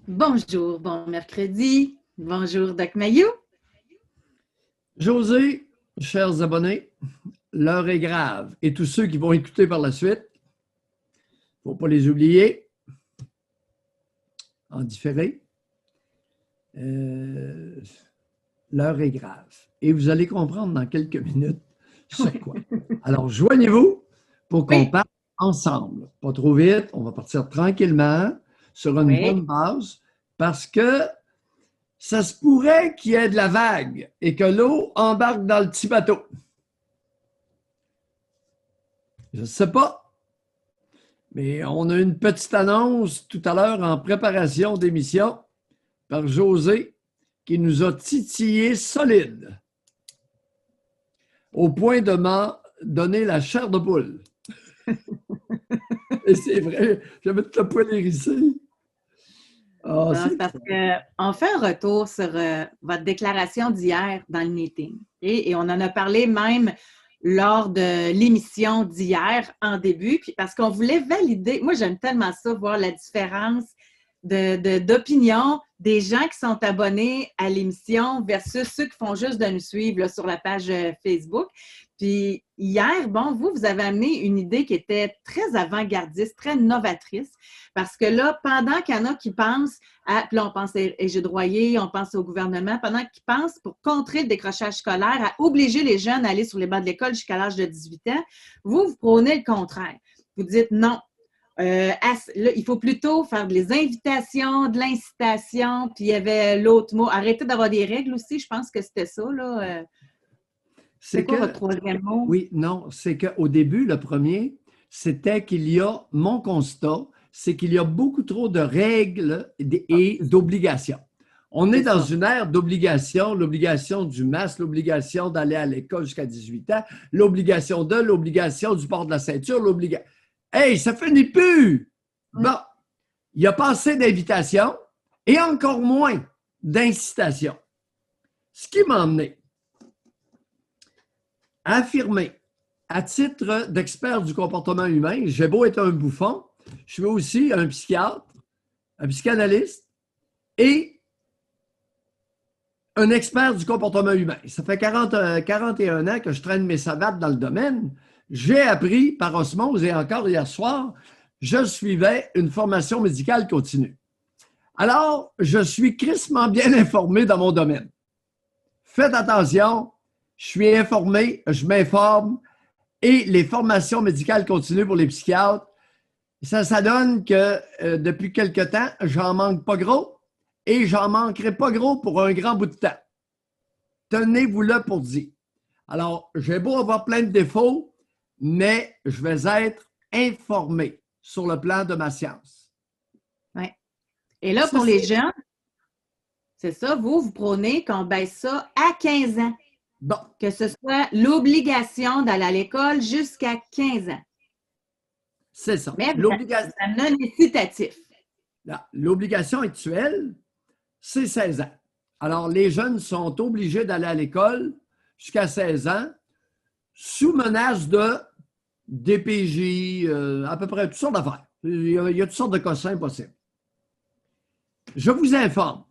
Bonjour, bon mercredi. Bonjour, Doc Mayou. José, chers abonnés, l'heure est grave. Et tous ceux qui vont écouter par la suite, il ne faut pas les oublier en différé. L'heure est grave. Et vous allez comprendre dans quelques minutes sur quoi. Alors, joignez-vous pour qu'on Oui, parte ensemble. Pas trop vite, on va partir tranquillement sur une oui. bonne base parce que ça se pourrait qu'il y ait de la vague et que l'eau embarque dans le petit bateau. Je ne sais pas, mais on a une petite annonce tout à l'heure en préparation d'émission par José qui nous a titillé solide au point de m'en donner la chair de poule. Et c'est vrai, j'avais toute la poêle hérissée. Ah, Non, c'est c'est parce qu'on fait un retour sur votre déclaration d'hier dans le meeting. Et on en a parlé même lors de l'émission d'hier en début, puis parce qu'on voulait valider. Moi, j'aime tellement ça, voir la différence d'opinion des gens qui sont abonnés à l'émission versus ceux qui font juste de nous suivre là, sur la page Facebook. Puis hier, bon, vous avez amené une idée qui était très avant-gardiste, très novatrice, parce que là, pendant qu'il y en a qui pensent puis là, on pense à Égide Royer, on pense au gouvernement, pendant qu'ils pensent pour contrer le décrochage scolaire, à obliger les jeunes à aller sur les bancs de l'école jusqu'à l'âge de 18 ans, vous prônez le contraire. Vous dites non, là, il faut plutôt faire des invitations, de l'incitation, puis il y avait l'autre mot, arrêter d'avoir des règles aussi, je pense que c'était ça, là. C'est c'est quoi votre que, troisième mot? oui, non, c'est qu'au début, le premier, c'était qu'il y a, mon constat, c'est qu'il y a beaucoup trop de règles Ah, et d'obligations. On est c'est dans ça. une ère d'obligation, l'obligation du masque, l'obligation d'aller à l'école jusqu'à 18 ans, l'obligation du port de la ceinture, l'obligation. Hey, ça finit plus! Bon, il n'y a pas assez d'invitations et encore moins d'incitations. Ce qui m'a emmené à affirmer, à titre d'expert du comportement humain, j'ai beau être un bouffon, je suis aussi un psychiatre, un psychanalyste et un expert du comportement humain. Ça fait 41 ans que je traîne mes savates dans le domaine. J'ai appris par osmose et encore hier soir, je suivais une formation médicale continue. Alors, je suis crissement bien informé dans mon domaine. Faites attention, je suis informé, je m'informe et les formations médicales continues pour les psychiatres, ça donne que depuis quelque temps, j'en manque pas gros et j'en manquerai pas gros pour un grand bout de temps. Tenez-vous-le pour dit. Alors, j'ai beau avoir plein de défauts, mais je vais être informé sur le plan de ma science. Ouais. Et là, pour les Ceci, jeunes, c'est ça, vous prônez qu'on baisse ça à 15 ans, bon, que ce soit l'obligation d'aller à l'école jusqu'à 15 ans. c'est ça. Mais ça non incitatif. L'obligation actuelle, c'est 16 ans. Alors, les jeunes sont obligés d'aller à l'école jusqu'à 16 ans sous menace de DPJ, à peu près toutes sortes d'affaires. Il y a toutes sortes de cossins possibles. Je vous informe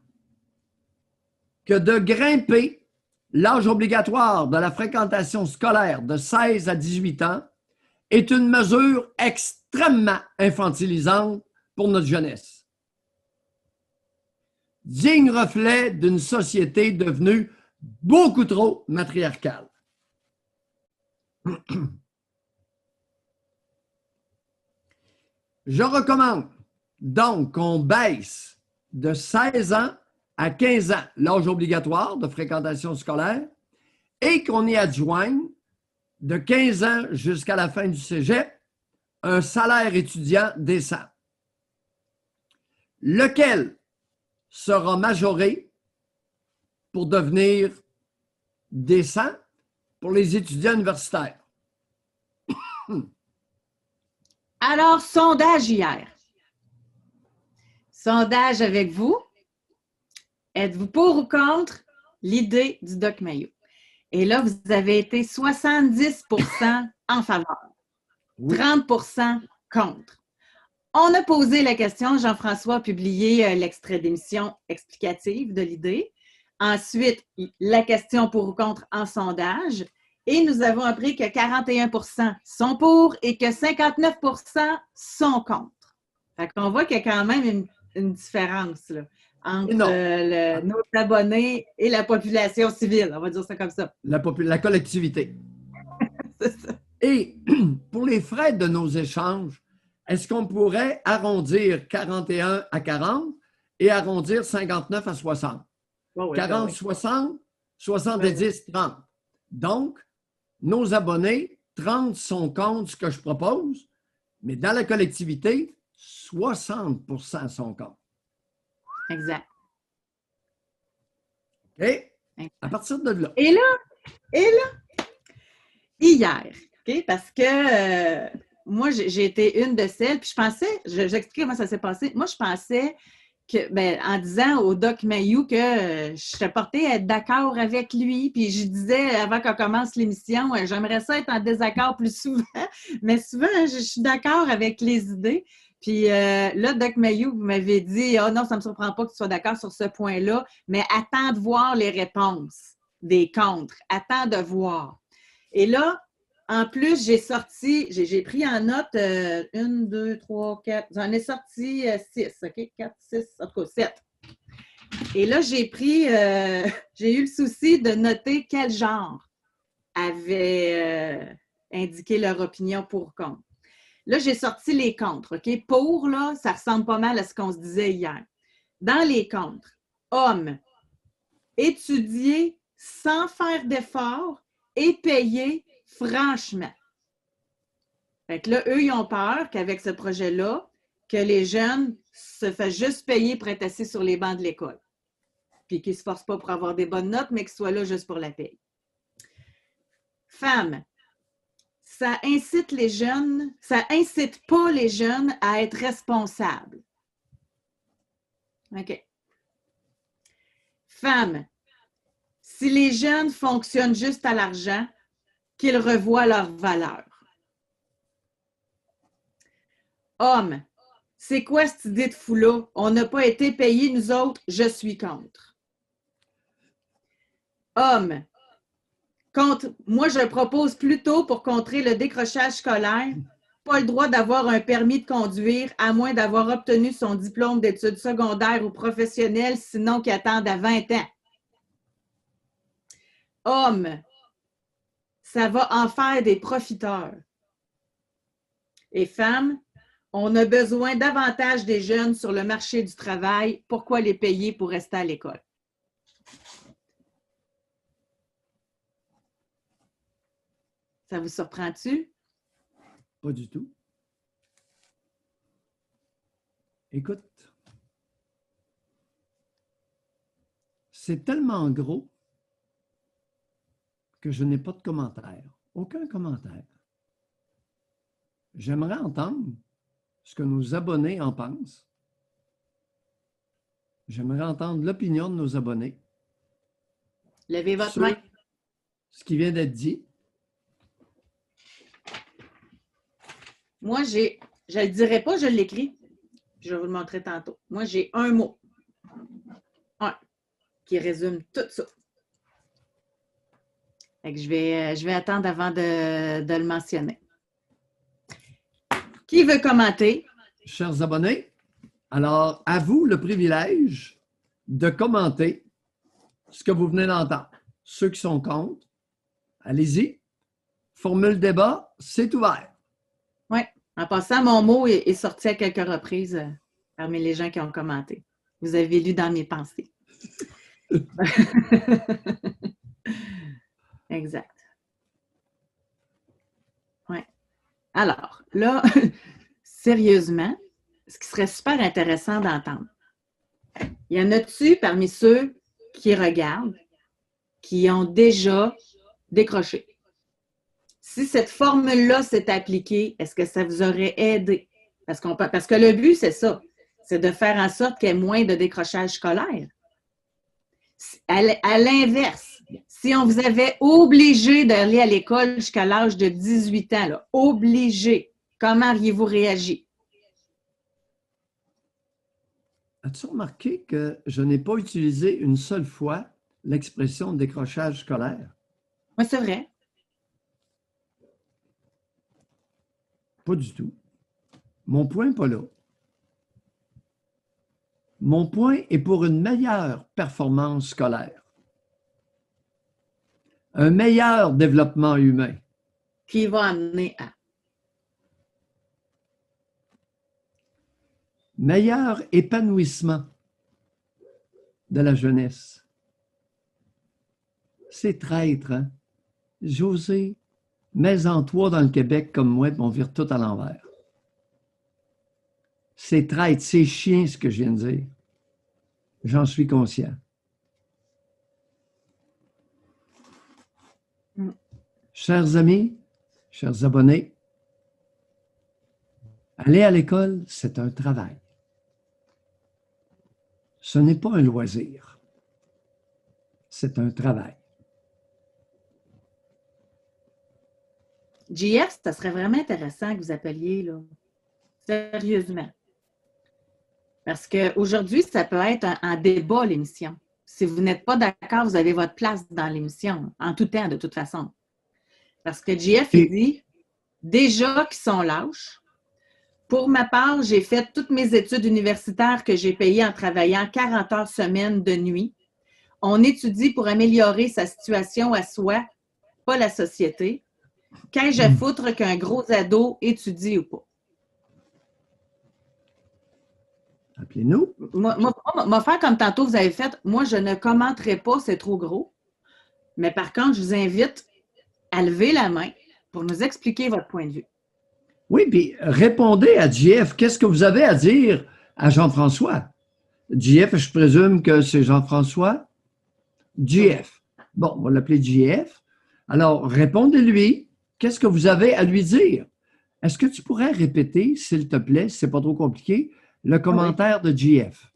que de grimper l'âge obligatoire de la fréquentation scolaire de 16 à 18 ans est une mesure extrêmement infantilisante pour notre jeunesse. Digne reflet d'une société devenue beaucoup trop matriarcale. Je recommande donc qu'on baisse de 16 ans à 15 ans l'âge obligatoire de fréquentation scolaire et qu'on y adjoigne de 15 ans jusqu'à la fin du cégep un salaire étudiant décent, lequel sera majoré pour devenir décent pour les étudiants universitaires. Alors, sondage hier. Sondage avec vous. Êtes-vous pour ou contre l'idée du Doc Mayou? Et là, vous avez été 70 en faveur, Oui. 30 contre. On a posé la question, Jean-François a publié l'extrait d'émission explicative de l'idée. Ensuite, la question pour ou contre en sondage. Et nous avons appris que 41% sont pour et que 59% sont contre. Fait qu'on voit qu'il y a quand même une différence là, entre nos abonnés et la population civile. On va dire ça comme ça. La collectivité. C'est ça. Et pour les frais de nos échanges, est-ce qu'on pourrait arrondir 41 à 40 et arrondir 59 à 60? Oh oui, 40, oui. 60, 70, 30. Donc, nos abonnés, 30 sont contre ce que je propose, mais dans la collectivité, 60% sont contre. Exact. Et à partir de là. Et là, hier, okay, parce que moi, j'ai été une de celles, puis je pensais, j'expliquais comment ça s'est passé. Moi, je pensais que, ben, en disant au Doc Mayou que je serais portée à être d'accord avec lui, puis je disais avant qu'on commence l'émission, j'aimerais ça être en désaccord plus souvent, mais souvent, je suis d'accord avec les idées. Puis là, Doc Mayou, vous m'avez dit, « Ah non, ça ne me surprend pas que tu sois d'accord sur ce point-là, mais attends de voir les réponses des contres. Attends de voir. » Et là, en plus, j'ai pris en note 1, 2, 3, 4, j'en ai sorti 6, OK? 4, 6, en tout cas 7. Et là, j'ai eu le souci de noter quel genre avait indiqué leur opinion pour ou contre. Là, j'ai sorti les contres, OK? Pour, là, ça ressemble pas mal à ce qu'on se disait hier. Dans les contres, hommes, étudier sans faire d'effort et payer franchement. Fait que là, eux, ils ont peur qu'avec ce projet-là, que les jeunes se fassent juste payer pour être assis sur les bancs de l'école. Puis qu'ils ne se forcent pas pour avoir des bonnes notes, mais qu'ils soient là juste pour la paye. Femmes, ça incite pas les jeunes à être responsables. OK. Femmes, si les jeunes fonctionnent juste à l'argent, qu'ils revoient leur valeur. Hommes, c'est quoi cette idée de fou-là? On n'a pas été payés, nous autres, je suis contre. Hommes, moi, je propose plutôt pour contrer le décrochage scolaire, pas le droit d'avoir un permis de conduire à moins d'avoir obtenu son diplôme d'études secondaires ou professionnelles, sinon qu'il attende à 20 ans. Hommes, ça va en faire des profiteurs. Et femmes, on a besoin davantage des jeunes sur le marché du travail. Pourquoi les payer pour rester à l'école? Ça vous surprend-tu? Pas du tout. Écoute, c'est tellement gros que je n'ai pas de commentaire. Aucun commentaire. J'aimerais entendre ce que nos abonnés en pensent. J'aimerais entendre l'opinion de nos abonnés. Levez votre main. Ce qui vient d'être dit. Moi, je ne le dirai pas, je l'écris. Je vais vous le montrer tantôt. Moi, j'ai un mot. Un qui résume tout ça. Fait que je vais attendre avant de le mentionner. Qui veut commenter? Chers abonnés, alors à vous le privilège de commenter ce que vous venez d'entendre. Ceux qui sont contre, allez-y. Formule débat, c'est ouvert. Oui. En passant, mon mot est sorti à quelques reprises parmi les gens qui ont commenté. Vous avez lu dans mes pensées. Exact. Oui. Alors, là, sérieusement, ce qui serait super intéressant d'entendre, il y en a-tu parmi ceux qui regardent, qui ont déjà décroché? Si cette formule-là s'est appliquée, est-ce que ça vous aurait aidé? Parce que le but, c'est ça, c'est de faire en sorte qu'il y ait moins de décrochage scolaire. À l'inverse, si on vous avait obligé d'aller à l'école jusqu'à l'âge de 18 ans, là, obligé, comment auriez-vous réagi? As-tu remarqué que je n'ai pas utilisé une seule fois l'expression décrochage scolaire? Oui, c'est vrai. Pas du tout. Mon point n'est pas là. Mon point est pour une meilleure performance scolaire, un meilleur développement humain. Qui va amener à. Meilleur épanouissement de la jeunesse. C'est traître, hein? José, mets-en toi dans le Québec comme moi, puis on vire tout à l'envers. C'est traître, c'est chien ce que je viens de dire. J'en suis conscient. Chers amis, chers abonnés, aller à l'école, c'est un travail. Ce n'est pas un loisir. C'est un travail. JF, ça serait vraiment intéressant que vous appeliez, là. Sérieusement. Parce qu'aujourd'hui, ça peut être un débat, l'émission. Si vous n'êtes pas d'accord, vous avez votre place dans l'émission, en tout temps, de toute façon. Parce que JF, il dit, déjà qu'ils sont lâches. Pour ma part, j'ai fait toutes mes études universitaires que j'ai payées en travaillant 40 heures semaine de nuit. On étudie pour améliorer sa situation à soi, pas la société. Qu'ai-je à foutre qu'un gros ado étudie ou pas? Appelez-nous. Moi, faire comme tantôt vous avez fait, moi, je ne commenterai pas, c'est trop gros. Mais par contre, je vous invite à lever la main pour nous expliquer votre point de vue. Oui, puis répondez à JF. Qu'est-ce que vous avez à dire à Jean-François? JF, je présume que c'est Jean-François? JF. Bon, on va l'appeler JF. Alors, répondez-lui. Qu'est-ce que vous avez à lui dire? Est-ce que tu pourrais répéter, s'il te plaît, si ce n'est pas trop compliqué, le commentaire de JF?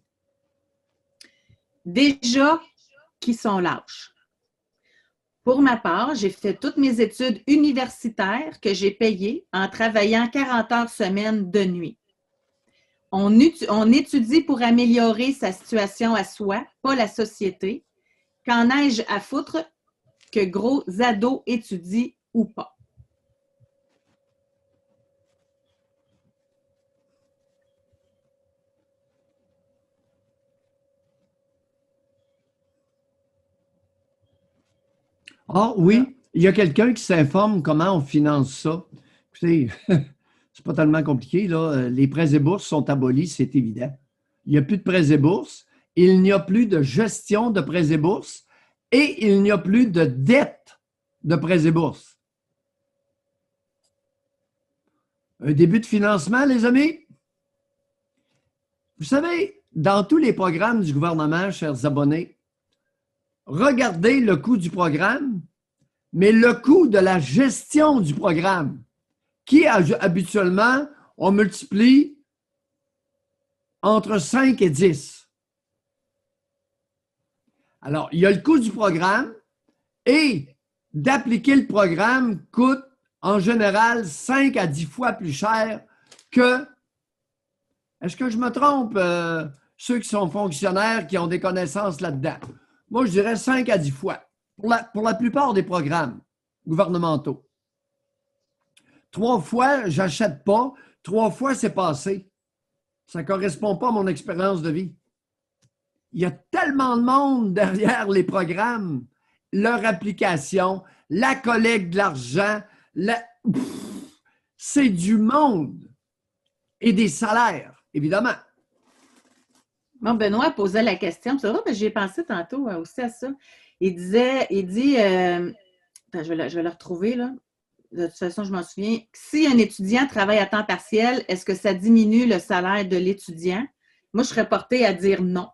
Déjà qu'ils sont lâches. Pour ma part, j'ai fait toutes mes études universitaires que j'ai payées en travaillant 40 heures semaine de nuit. On étudie pour améliorer sa situation à soi, pas la société. Qu'en ai-je à foutre que gros ados étudient ou pas? Ah oui, il y a quelqu'un qui s'informe comment on finance ça. Écoutez, c'est pas tellement compliqué, là. Les prêts et bourses sont abolis, c'est évident. Il n'y a plus de prêts et bourses, il n'y a plus de gestion de prêts et bourses et il n'y a plus de dette de prêts et bourses. Un début de financement, les amis? Vous savez, dans tous les programmes du gouvernement, chers abonnés, regardez le coût du programme, mais le coût de la gestion du programme, qui habituellement, on multiplie entre 5 et 10. Alors, il y a le coût du programme et d'appliquer le programme coûte en général 5 à 10 fois plus cher que, est-ce que je me trompe, ceux qui sont fonctionnaires, qui ont des connaissances là-dedans? Moi, je dirais 5 à 10 fois pour la plupart des programmes gouvernementaux. 3 fois, j'achète pas. 3 fois, c'est passé. Ça ne correspond pas à mon expérience de vie. Il y a tellement de monde derrière les programmes, leur application, la collecte de l'argent, c'est du monde et des salaires, évidemment. Bon, Benoît posait la question, c'est vrai, parce que j'ai pensé tantôt aussi à ça. Il dit, attends, je vais le retrouver là. De toute façon, je m'en souviens. Si un étudiant travaille à temps partiel, est-ce que ça diminue le salaire de l'étudiant? Moi, je serais portée à dire non.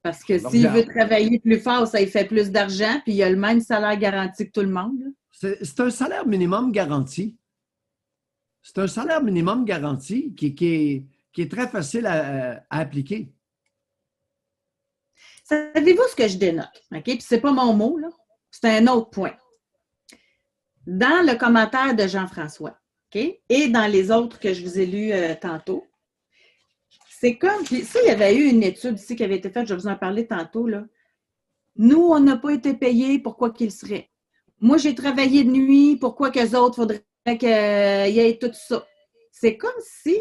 Parce que s'il veut travailler plus fort, ça lui fait plus d'argent, puis il a le même salaire garanti que tout le monde. C'est un salaire minimum garanti. C'est un salaire minimum garanti qui est très facile à appliquer. Savez-vous ce que je dénote? OK? Puis c'est pas mon mot, là. C'est un autre point. Dans le commentaire de Jean-François, OK? Et dans les autres que je vous ai lus tantôt, C'est comme, puis ça, il y avait eu une étude ici qui avait été faite, je vais vous en parler tantôt, là. Nous, on n'a pas été payés, pourquoi qu'ils seraient? Moi, j'ai travaillé de nuit, pourquoi qu'eux autres, faudrait qu'il y ait tout ça? C'est comme si,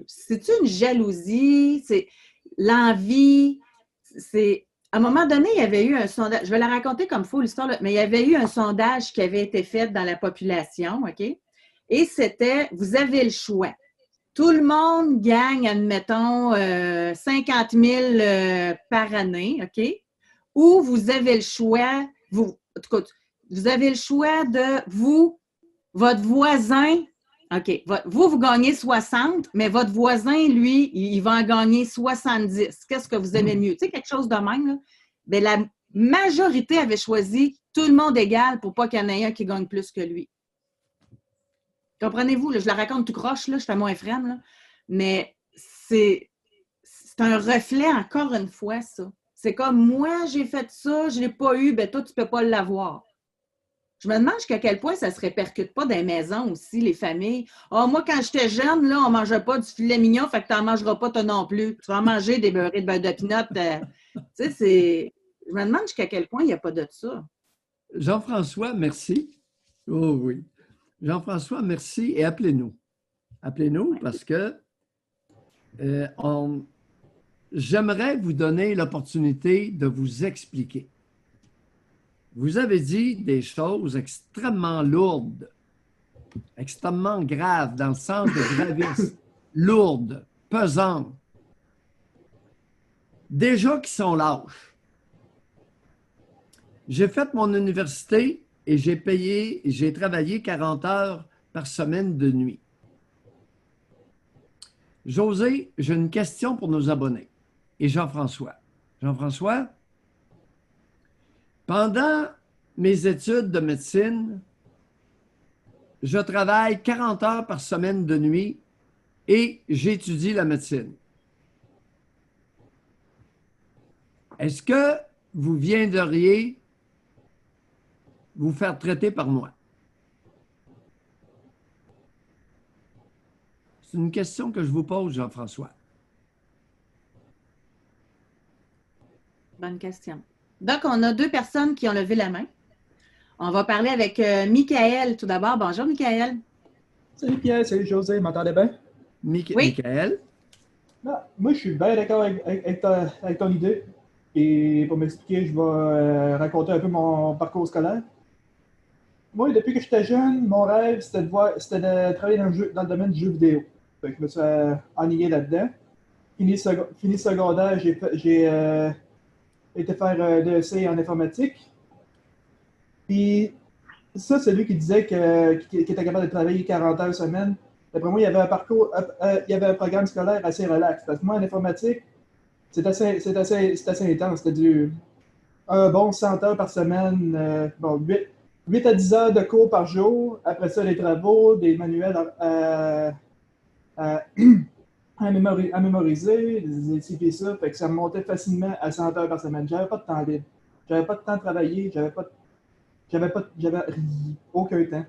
c'est une jalousie, c'est l'envie, c'est... À un moment donné, il y avait eu un sondage, je vais la raconter comme faux l'histoire, mais il y avait eu un sondage qui avait été fait dans la population, OK? Et c'était, vous avez le choix. Tout le monde gagne, admettons, 50 000 par année, OK? Ou vous avez le choix, en tout cas, vous avez le choix de votre voisin, OK, vous gagnez 60, mais votre voisin, lui, il va en gagner 70. Qu'est-ce que vous aimez mieux? Tu sais, quelque chose de même, là. Bien, la majorité avait choisi tout le monde égal pour pas qu'il y en ait un qui gagne plus que lui. Comprenez-vous? Là, je la raconte tout croche, là, je fais moins frême, là. Mais c'est un reflet, encore une fois, ça. C'est comme, moi, j'ai fait ça, je ne l'ai pas eu, ben toi, tu ne peux pas l'avoir. Je me demande jusqu'à quel point ça ne se répercute pas dans les maisons aussi, les familles. Ah, moi, quand j'étais jeune, là, on ne mangeait pas du filet mignon, fait que tu n'en mangeras pas toi non plus. Tu vas manger des beurrés de beurre de pinot. Tu sais, c'est... Je me demande jusqu'à quel point il n'y a pas de ça. Jean-François, merci. Oh oui. Jean-François, merci et appelez-nous. Appelez-nous parce que j'aimerais vous donner l'opportunité de vous expliquer. Vous avez dit des choses extrêmement lourdes, extrêmement graves, dans le sens de gravisme, lourdes, pesantes, déjà qui sont lâches. J'ai fait mon université et j'ai travaillé 40 heures par semaine de nuit. José, j'ai une question pour nos abonnés. Et Jean-François. Jean-François, pendant mes études de médecine, je travaille 40 heures par semaine de nuit et j'étudie la médecine. Est-ce que vous viendriez vous faire traiter par moi? C'est une question que je vous pose, Jean-François. Bonne question. Donc, on a deux personnes qui ont levé la main. On va parler avec Michael tout d'abord. Bonjour, Michael. Salut Pierre, salut José, m'entendez bien? Oui. Michael? Moi, je suis bien d'accord avec ton idée. Et pour m'expliquer, je vais raconter un peu mon parcours scolaire. Moi, depuis que j'étais jeune, mon rêve, c'était de travailler dans le domaine du jeu vidéo. Fait que je me suis enligné là-dedans. Fini secondaire, j'ai été faire l'ESC en informatique. Puis ça, c'est lui qui disait qu'il était capable de travailler 40 heures semaine. D'après moi, il y avait un programme scolaire assez relax. Parce que moi, en informatique, c'est assez intense. C'était un bon 100 heures par semaine, 8 à 10 heures de cours par jour. Après ça, les travaux, des manuels à mémoriser, des études et ça. Fait que ça me montait facilement à 100 heures par semaine. J'avais pas de temps libre. J'avais pas de temps de travailler. J'avais aucun temps.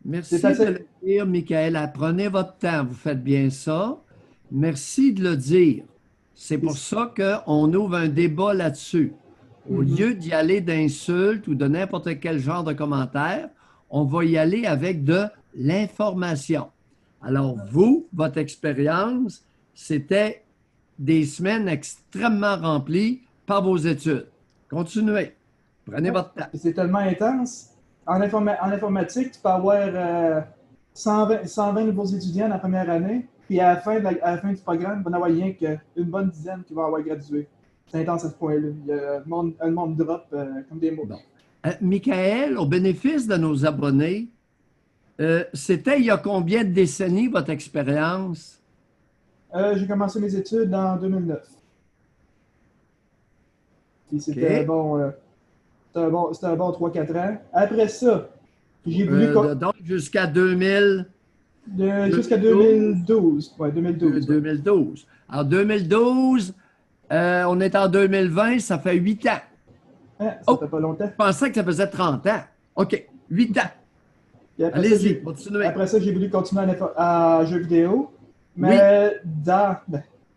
Merci de le dire, Michael. Prenez votre temps, vous faites bien ça. Merci de le dire. C'est pour ça qu'on ouvre un débat là-dessus. Au lieu d'y aller d'insultes ou de n'importe quel genre de commentaire, on va y aller avec de l'information. Alors, vous, votre expérience, c'était des semaines extrêmement remplies par vos études. Continuez. Prenez votre temps. C'est tellement intense. En informatique, tu peux avoir 120 nouveaux étudiants la première année, puis à la fin du programme, il va y en avoir rien qu'une bonne dizaine qui vont avoir gradué. C'est intense à ce point-là. Il y a un monde drop comme des mots. Bon. Michael, au bénéfice de nos abonnés, c'était il y a combien de décennies votre expérience? J'ai commencé mes études en 2009. Puis c'était C'était un bon 3-4 ans. Après ça, j'ai voulu... donc, jusqu'à 2000... Jusqu'à 2012. Ouais, 2012. 2012. En 2012, on est en 2020, ça fait 8 ans. Ah, ça fait pas longtemps. Je pensais que ça faisait 30 ans. OK, 8 ans. Allez-y, continuez. Après ça, j'ai voulu continuer à jeux vidéo. Mais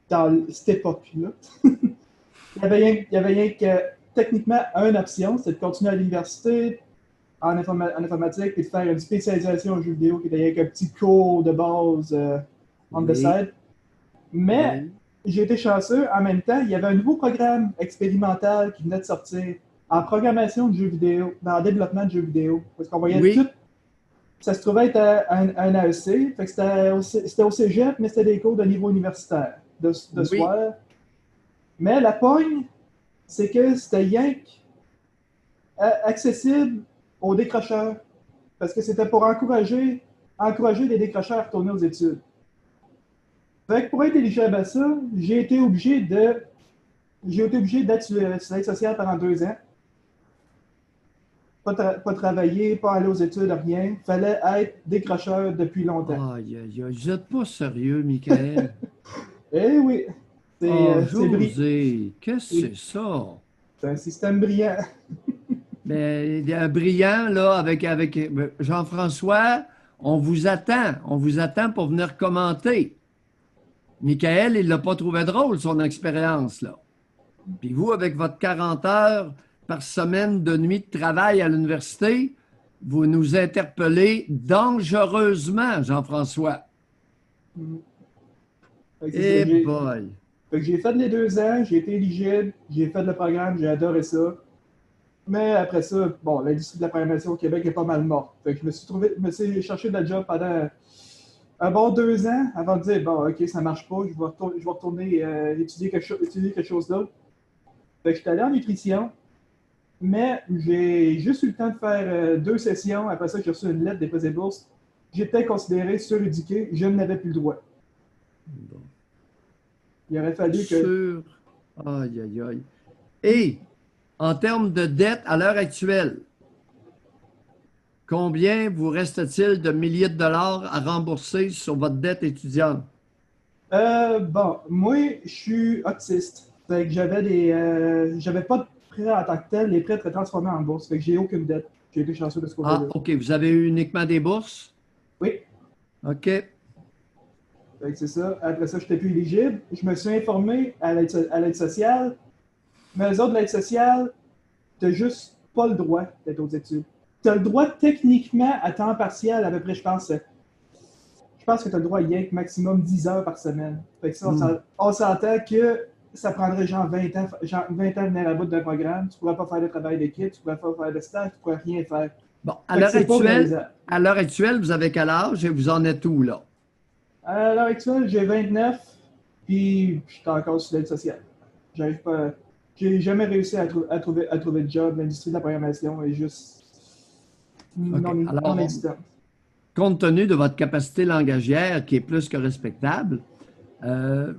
dans cette époque-là. Il y avait rien que techniquement une option, c'était de continuer à l'université en informatique et de faire une spécialisation en jeux vidéo qui était avec un petit cours de base on the side. Mais j'ai été chanceux. En même temps, il y avait un nouveau programme expérimental qui venait de sortir en programmation de jeux vidéo, en développement de jeux vidéo. Parce qu'on voyait tout. Ça se trouvait être un AEC. Fait que c'était au cégep, mais c'était des cours de niveau universitaire de soir. Mais la pogne, c'est que c'était rien accessible aux décrocheurs. Parce que c'était pour encourager les décrocheurs à retourner aux études. Fait que pour être éligible à ça, j'ai été obligé d'être sur l'aide sociale pendant 2 ans. Pas travailler, pas aller aux études, rien. Fallait être décrocheur depuis longtemps. Aïe, aïe, aïe. Vous n'êtes pas sérieux, Michael? Eh oui! José, qu'est-ce que c'est ça? C'est un système brillant. Mais brillant, là, avec Jean-François, on vous attend pour venir commenter. Michael, il ne l'a pas trouvé drôle, son expérience, là. Puis vous, avec votre 40 heures par semaine de nuit de travail à l'université, vous nous interpellez dangereusement, Jean-François. J'ai fait les 2 ans, j'ai été éligible, j'ai fait le programme, j'ai adoré ça. Mais après ça, bon, l'industrie de la programmation au Québec est pas mal morte. Fait que je me suis cherché de job pendant un bon 2 ans avant de dire, bon, OK, ça marche pas, je vais retourner étudier quelque chose d'autre. Fait que j'étais allé en nutrition, mais j'ai juste eu le temps de faire 2 sessions. Après ça, j'ai reçu une lettre des Prêts et Bourses. J'étais considéré suréduqué, je n'avais plus le droit. Bon. Il aurait fallu que... Aïe, aïe, aïe. Et, en termes de dette à l'heure actuelle, combien vous reste-t-il de milliers de dollars à rembourser sur votre dette étudiante? Bon, moi, je suis autiste. Fait que j'avais pas de prêt en tant que tel. Les prêts étaient transformés en bourse. Fait que j'ai aucune dette. J'ai été chanceux de ce côté-là. Ah, OK. Vous avez eu uniquement des bourses? Oui. OK. Fait que c'est ça. Après ça, je n'étais plus éligible. Je me suis informé à l'aide sociale. Mais eux autres, l'aide sociale, tu n'as juste pas le droit d'être aux études. Tu as le droit techniquement à temps partiel, à peu près, je pense que tu as le droit à y être maximum 10 heures par semaine. Fait que ça, on s'entend que ça prendrait genre 20 ans de venir à bout d'un programme. Tu ne pourrais pas faire de travail d'équipe, tu ne pourrais pas faire de stage, tu ne pourrais rien faire. Bon, à l'heure actuelle, vous avez quel âge et vous en êtes où, là? À l'heure actuelle, j'ai 29, puis je suis encore sur l'aide sociale. J'arrive pas. J'ai jamais réussi à trouver de job. L'industrie de la programmation est juste non existante. Compte tenu de votre capacité langagière qui est plus que respectable,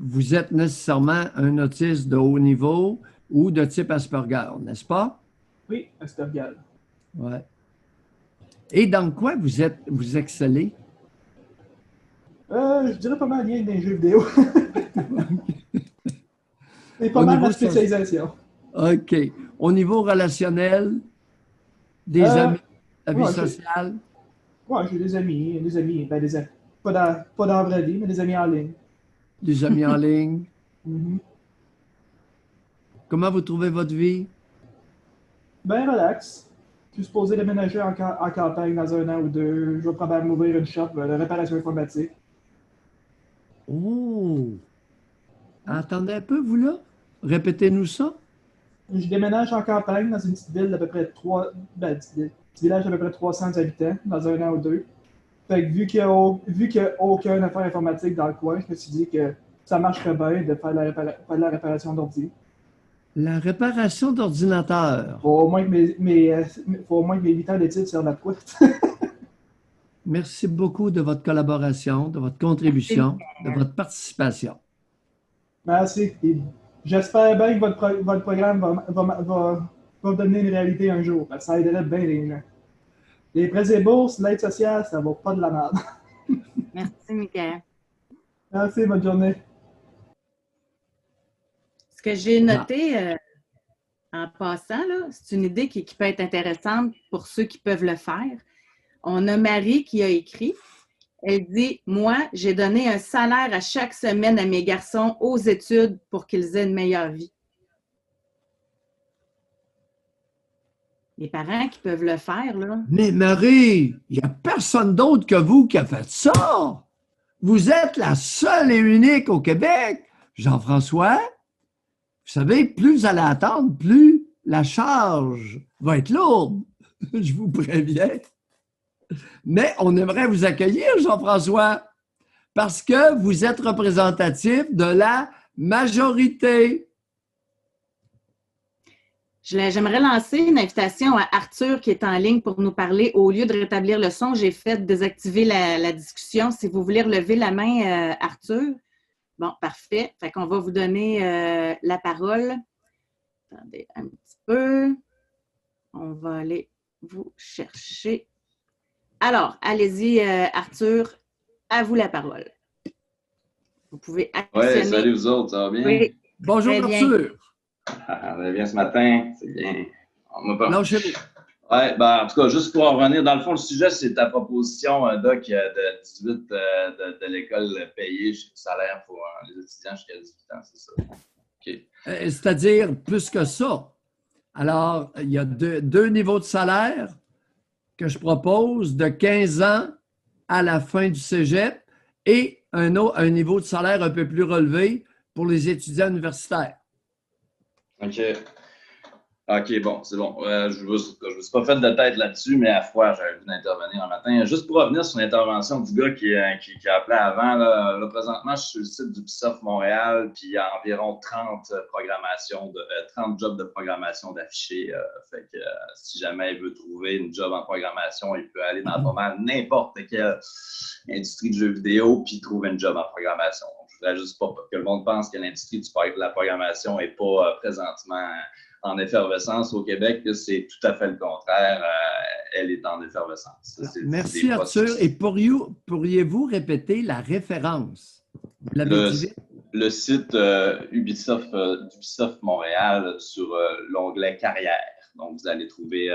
vous êtes nécessairement un autiste de haut niveau ou de type Asperger, n'est-ce pas? Oui, Asperger. Ouais. Et dans quoi vous excellez? Je dirais pas mal lien avec des jeux vidéo. C'est pas mal ma spécialisation. OK. Au niveau relationnel, des amis, la vie sociale? Oui, j'ai des amis. Pas dans la vraie vie, mais des amis en ligne. Des amis en ligne? Mm-hmm. Comment vous trouvez votre vie? Ben relax. Je suis supposé déménager en campagne dans 1 an ou 2. Je vais probablement ouvrir une shop de réparation informatique. Oh! Attendez un peu, vous là? Répétez-nous ça. Je déménage en campagne dans une petite ville d'à peu près petit village d'à peu près 300 habitants dans 1 an ou 2. Fait que vu qu'il n'y a aucune affaire informatique dans le coin, je me suis dit que ça marcherait bien de faire la réparation d'ordi. La réparation d'ordinateur. Faut au moins que mes 8 ans d'études servent à quoi. Merci beaucoup de votre collaboration, de votre contribution, de votre participation. Merci. J'espère bien que votre programme va devenir une réalité un jour. Parce que ça aiderait bien les gens. Les prêts et bourses, l'aide sociale, ça ne vaut pas de la merde. Merci, Michael. Merci, bonne journée. Ce que j'ai noté en passant, c'est une idée qui peut être intéressante pour ceux qui peuvent le faire. On a Marie qui a écrit Elle dit, moi, j'ai donné un salaire à chaque semaine à mes garçons aux études pour qu'ils aient une meilleure vie. Les parents qui peuvent le faire, là. Mais Marie, il n'y a personne d'autre que vous qui a fait ça. Vous êtes la seule et unique au Québec. Jean-François, vous savez, plus vous allez attendre, plus la charge va être lourde. Je vous préviens. Mais on aimerait vous accueillir, Jean-François, parce que vous êtes représentatif de la majorité. J'aimerais lancer une invitation à Arthur qui est en ligne pour nous parler. Au lieu de rétablir le son, j'ai fait désactiver la discussion. Si vous voulez relever la main, Arthur. Bon, parfait. Fait qu'on va vous donner la parole. Attendez un petit peu. On va aller vous chercher. Alors, allez-y, Arthur. À vous la parole. Vous pouvez actionner. Oui, salut vous autres, ça va bien? Oui. Bonjour, Arthur. Ça va bien ce matin, c'est bien. Lâchez-vous. Oui, ben, en tout cas, juste pour en revenir, dans le fond, le sujet, c'est ta proposition, Doc, de 18 de l'école payée, salaire pour les étudiants jusqu'à 18 ans, c'est ça? OK. C'est-à-dire plus que ça. Alors, il y a deux niveaux de salaire que je propose de 15 ans à la fin du cégep et un niveau de salaire un peu plus relevé pour les étudiants universitaires. OK. OK, bon, c'est bon. Je ne me suis pas fait de tête là-dessus, mais à foi, j'avais vu d'intervenir un matin. Juste pour revenir sur l'intervention du gars qui a appelé avant, là, présentement, je suis sur le site d'Ubisoft Montréal, puis il y a environ 30 jobs de programmation d'affichés. Fait que si jamais il veut trouver une job en programmation, il peut aller dans pas mal n'importe quelle industrie de jeux vidéo, puis trouver une job en programmation. Donc, je voudrais juste pas que le monde pense que l'industrie de la programmation n'est pas présentement en effervescence au Québec, c'est tout à fait le contraire. Elle est en effervescence. Merci Arthur. Et pourriez-vous répéter la référence? Le site Ubisoft Montréal sur l'onglet Carrière. Donc, vous allez trouver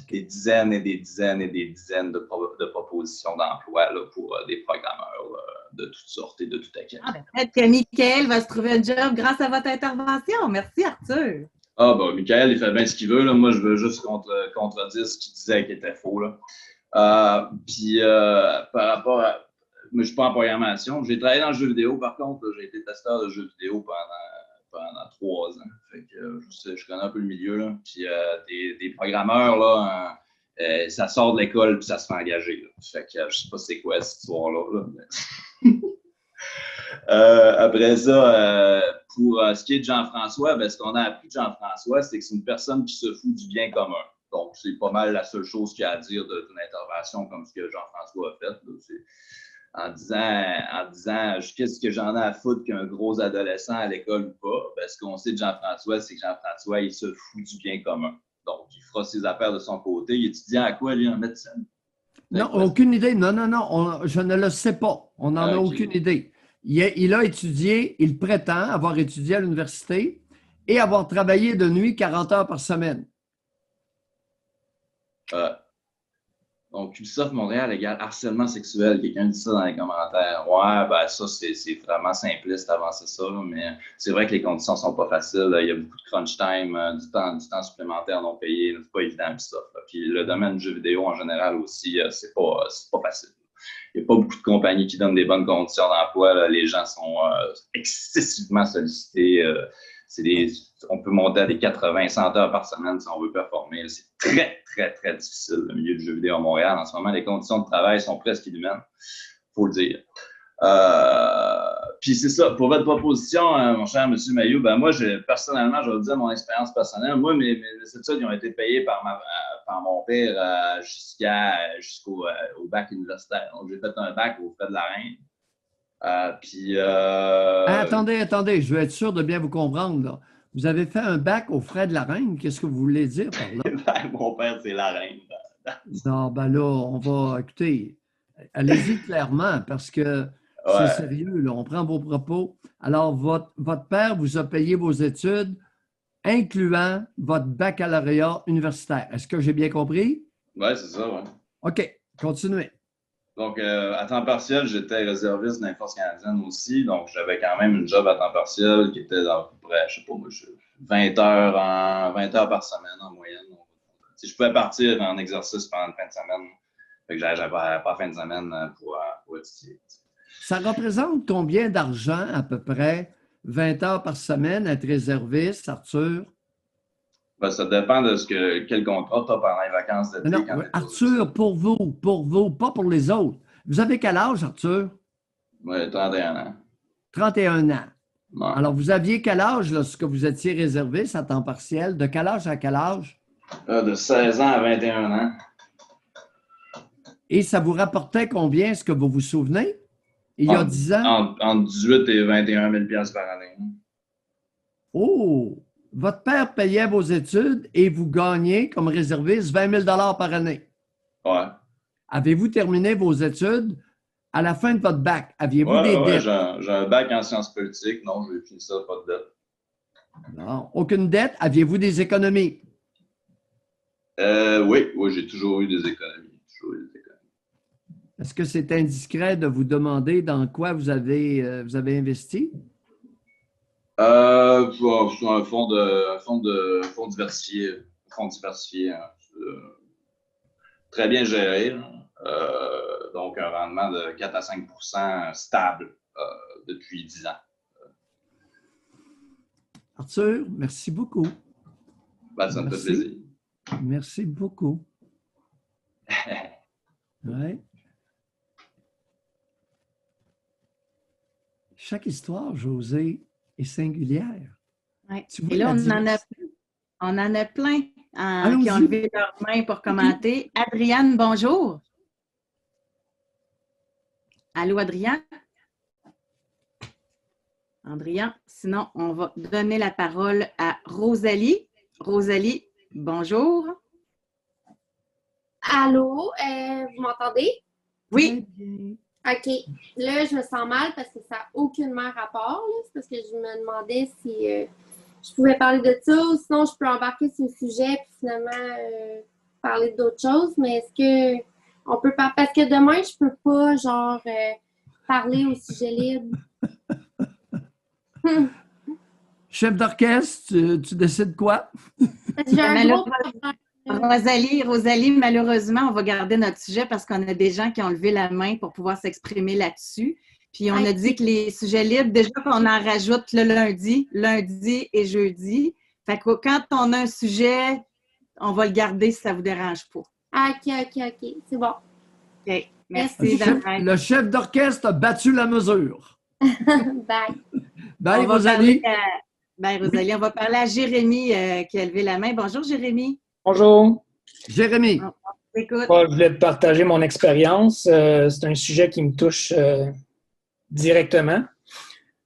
des dizaines et des dizaines et des dizaines de propositions d'emploi pour des programmeurs de toutes sortes et de tout à quel. Peut-être que Michael va se trouver un job grâce à votre intervention. Merci Arthur. Ah, ben, Michael, il fait bien ce qu'il veut. Là. Moi, je veux juste contredire ce qu'il disait qui était faux. Là. Puis, par rapport à. Moi, je ne suis pas en programmation. J'ai travaillé dans le jeu vidéo, par contre. J'ai été testeur de jeux vidéo pendant 3 ans. Fait que je connais un peu le milieu. Là. Puis, des programmeurs, là, ça sort de l'école puis ça se fait engager. Là. Fait que je ne sais pas c'est quoi cette histoire-là. Là, mais... après ça, pour ce qui est de Jean-François, ben, ce qu'on a appris de Jean-François, c'est que c'est une personne qui se fout du bien commun. Donc, c'est pas mal la seule chose qu'il y a à dire d'une intervention comme ce que Jean-François a fait. Là, en disant qu'est-ce que j'en ai à foutre qu'un gros adolescent à l'école ou pas. Ben, ce qu'on sait de Jean-François, c'est que Jean-François, il se fout du bien commun. Donc, il fera ses affaires de son côté. Il étudie à quoi, lui, en médecine? Non, aucune idée. Non, je ne le sais pas. On n'en a aucune idée. Il a étudié, il prétend avoir étudié à l'université et avoir travaillé de nuit 40 heures par semaine. Donc, Ubisoft Montréal égale harcèlement sexuel. Quelqu'un dit ça dans les commentaires. Ouais, ben ça, c'est vraiment simpliste d'avancer ça, là, mais c'est vrai que les conditions sont pas faciles. Il y a beaucoup de crunch time, du temps supplémentaire non payé. C'est pas évident, Ubisoft. Puis le domaine du jeu vidéo en général aussi, c'est pas facile. Il n'y a pas beaucoup de compagnies qui donnent des bonnes conditions d'emploi. Là. Les gens sont excessivement sollicités. On peut monter à des 80-100 heures par semaine si on veut performer. C'est très, très, très difficile, le milieu du jeu vidéo à Montréal. En ce moment, les conditions de travail sont presque inhumaines, il faut le dire. Puis c'est ça, pour votre proposition, mon cher M. Mailloux, ben moi, personnellement, je vais vous dire mon expérience personnelle. Moi, mes études ils ont été payées par mon père jusqu'au bac universitaire. Donc, j'ai fait un bac aux frais de la reine. Attendez, je veux être sûr de bien vous comprendre. Là. Vous avez fait un bac aux frais de la reine. Qu'est-ce que vous voulez dire par là? Mon père, c'est la reine. Non, ben là, on va, écoutez, allez-y clairement parce que c'est sérieux, là. On prend vos propos. Alors, votre père vous a payé vos études, incluant votre baccalauréat universitaire. Est-ce que j'ai bien compris? Oui, c'est ça, oui. OK, continuez. Donc, à temps partiel, j'étais réserviste dans les forces canadiennes aussi. Donc, j'avais quand même une job à temps partiel qui était à peu près, je sais pas moi, 20 heures par semaine en moyenne. Donc, si je pouvais partir en exercice pendant une fin de semaine, fait que j'avais pas fin de semaine pour étudier. Ça représente combien d'argent à peu près 20 heures par semaine être réserviste, Arthur? Ben, ça dépend de quel contrat tu as pendant les vacances d'été. Non, Arthur, pour vous, pas pour les autres. Vous avez quel âge, Arthur? Oui, 31 ans. 31 ans. Ouais. Alors, vous aviez quel âge lorsque vous étiez réserviste à temps partiel? De quel âge à quel âge? De 16 ans à 21 ans. Et ça vous rapportait combien? Est-ce que vous vous souvenez? Il y a 10 ans? Entre 18 et 21 000 $ par année. Oh! Votre père payait vos études et vous gagnez comme réserviste 20 000 $ par année. Ouais. Avez-vous terminé vos études à la fin de votre bac? Aviez-vous des dettes? J'ai un bac en sciences politiques. Non, j'ai fini ça, pas de dette. Non. Aucune dette? Aviez-vous des économies? Oui, j'ai toujours eu des économies. Est-ce que c'est indiscret de vous demander dans quoi vous avez investi? C'est un fonds diversifié. Hein. Très bien géré. Donc, un rendement de 4 à 5 % stable depuis 10 ans. Arthur, merci beaucoup. Ben, ça me fait plaisir. Merci beaucoup. Ouais. Chaque histoire, José, est singulière. Ouais. Et là, on en a plein qui ont levé leurs mains pour commenter. Adriane, bonjour. Allô, Adriane? Adriane, sinon, on va donner la parole à Rosalie. Rosalie, bonjour. Allô, vous m'entendez? Oui. OK. Là, je me sens mal parce que ça n'a aucunement rapport. C'est parce que je me demandais si je pouvais parler de ça ou sinon je peux embarquer sur le sujet et finalement parler d'autres choses. Mais est-ce que on peut pas? Parce que demain, je peux pas, genre, parler au sujet libre. Chef d'orchestre, tu décides quoi? J'ai un gros Rosalie, malheureusement, on va garder notre sujet parce qu'on a des gens qui ont levé la main pour pouvoir s'exprimer là-dessus. Puis on a dit que les sujets libres, déjà qu'on en rajoute le lundi et jeudi. Fait que quand on a un sujet, on va le garder si ça ne vous dérange pas. OK. C'est bon. OK. Merci. Le chef d'orchestre a battu la mesure. Bye. Bye, Rosalie. Rosalie, on va parler à Jérémy qui a levé la main. Bonjour, Jérémy. Bonjour. Jérémy. Écoute. Je voulais te partager mon expérience. C'est un sujet qui me touche directement.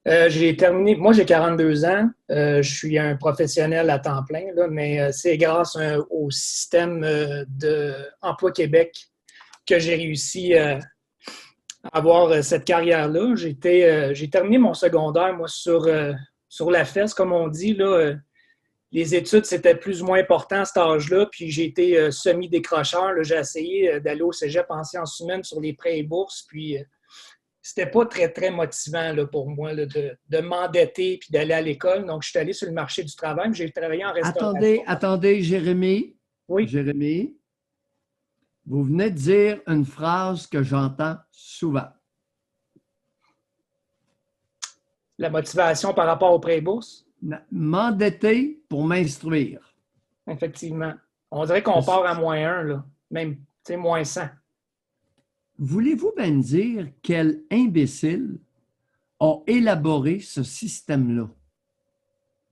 J'ai terminé, moi j'ai 42 ans, je suis un professionnel à temps plein, là, mais c'est grâce au système d'Emploi Québec que j'ai réussi à avoir cette carrière-là. J'ai terminé mon secondaire, moi, sur la fesse, comme on dit, là. Les études, c'était plus ou moins important à cet âge-là, puis j'ai été semi-décrocheur. J'ai essayé d'aller au cégep en sciences humaines sur les prêts et bourses, puis c'était pas très, très motivant là, pour moi là, de m'endetter puis d'aller à l'école. Donc, je suis allé sur le marché du travail, j'ai travaillé en restauration. Attendez, Jérémy. Oui. Jérémy, vous venez de dire une phrase que j'entends souvent. La motivation par rapport aux prêts et bourses? M'endetter pour m'instruire. Effectivement. On dirait qu'on part à -1, là. Même, tu sais, -100. Voulez-vous bien me dire quel imbécile a élaboré ce système-là?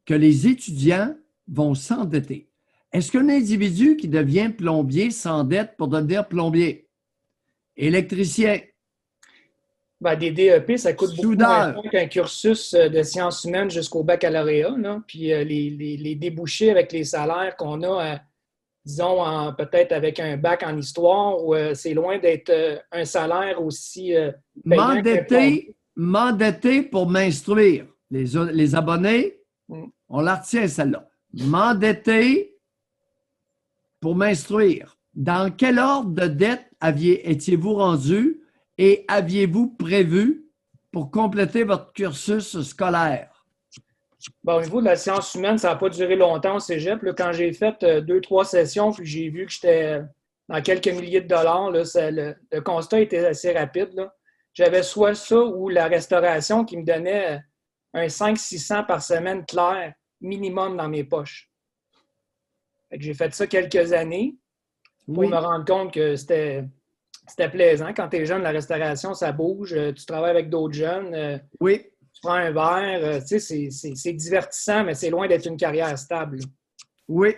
Que les étudiants vont s'endetter. Est-ce qu'un individu qui devient plombier s'endette pour devenir plombier? Électricien? Ben, des DEP, ça coûte beaucoup Soudeur. moins cher qu'un cursus de sciences humaines jusqu'au baccalauréat. Là. Puis les débouchés avec les salaires qu'on a, disons, peut-être avec un bac en histoire, où c'est loin d'être un salaire aussi payant. M'endetter pour m'instruire. Les abonnés, on la retient celle-là. M'endetter pour m'instruire. Dans quel ordre de dette étiez-vous rendu et aviez-vous prévu pour compléter votre cursus scolaire? Bon, au niveau de la science humaine, ça n'a pas duré longtemps au cégep. Là, quand j'ai fait 2-3 sessions, puis j'ai vu que j'étais dans quelques milliers de dollars, là, le constat était assez rapide. Là. J'avais soit ça ou la restauration qui me donnait un 500-600 par semaine clair minimum dans mes poches. Fait que j'ai fait ça quelques années pour Oui. me rendre compte que c'était plaisant. Quand tu es jeune, la restauration, ça bouge. Tu travailles avec d'autres jeunes. Oui. Tu prends un verre. Tu sais, c'est divertissant, mais c'est loin d'être une carrière stable. Oui.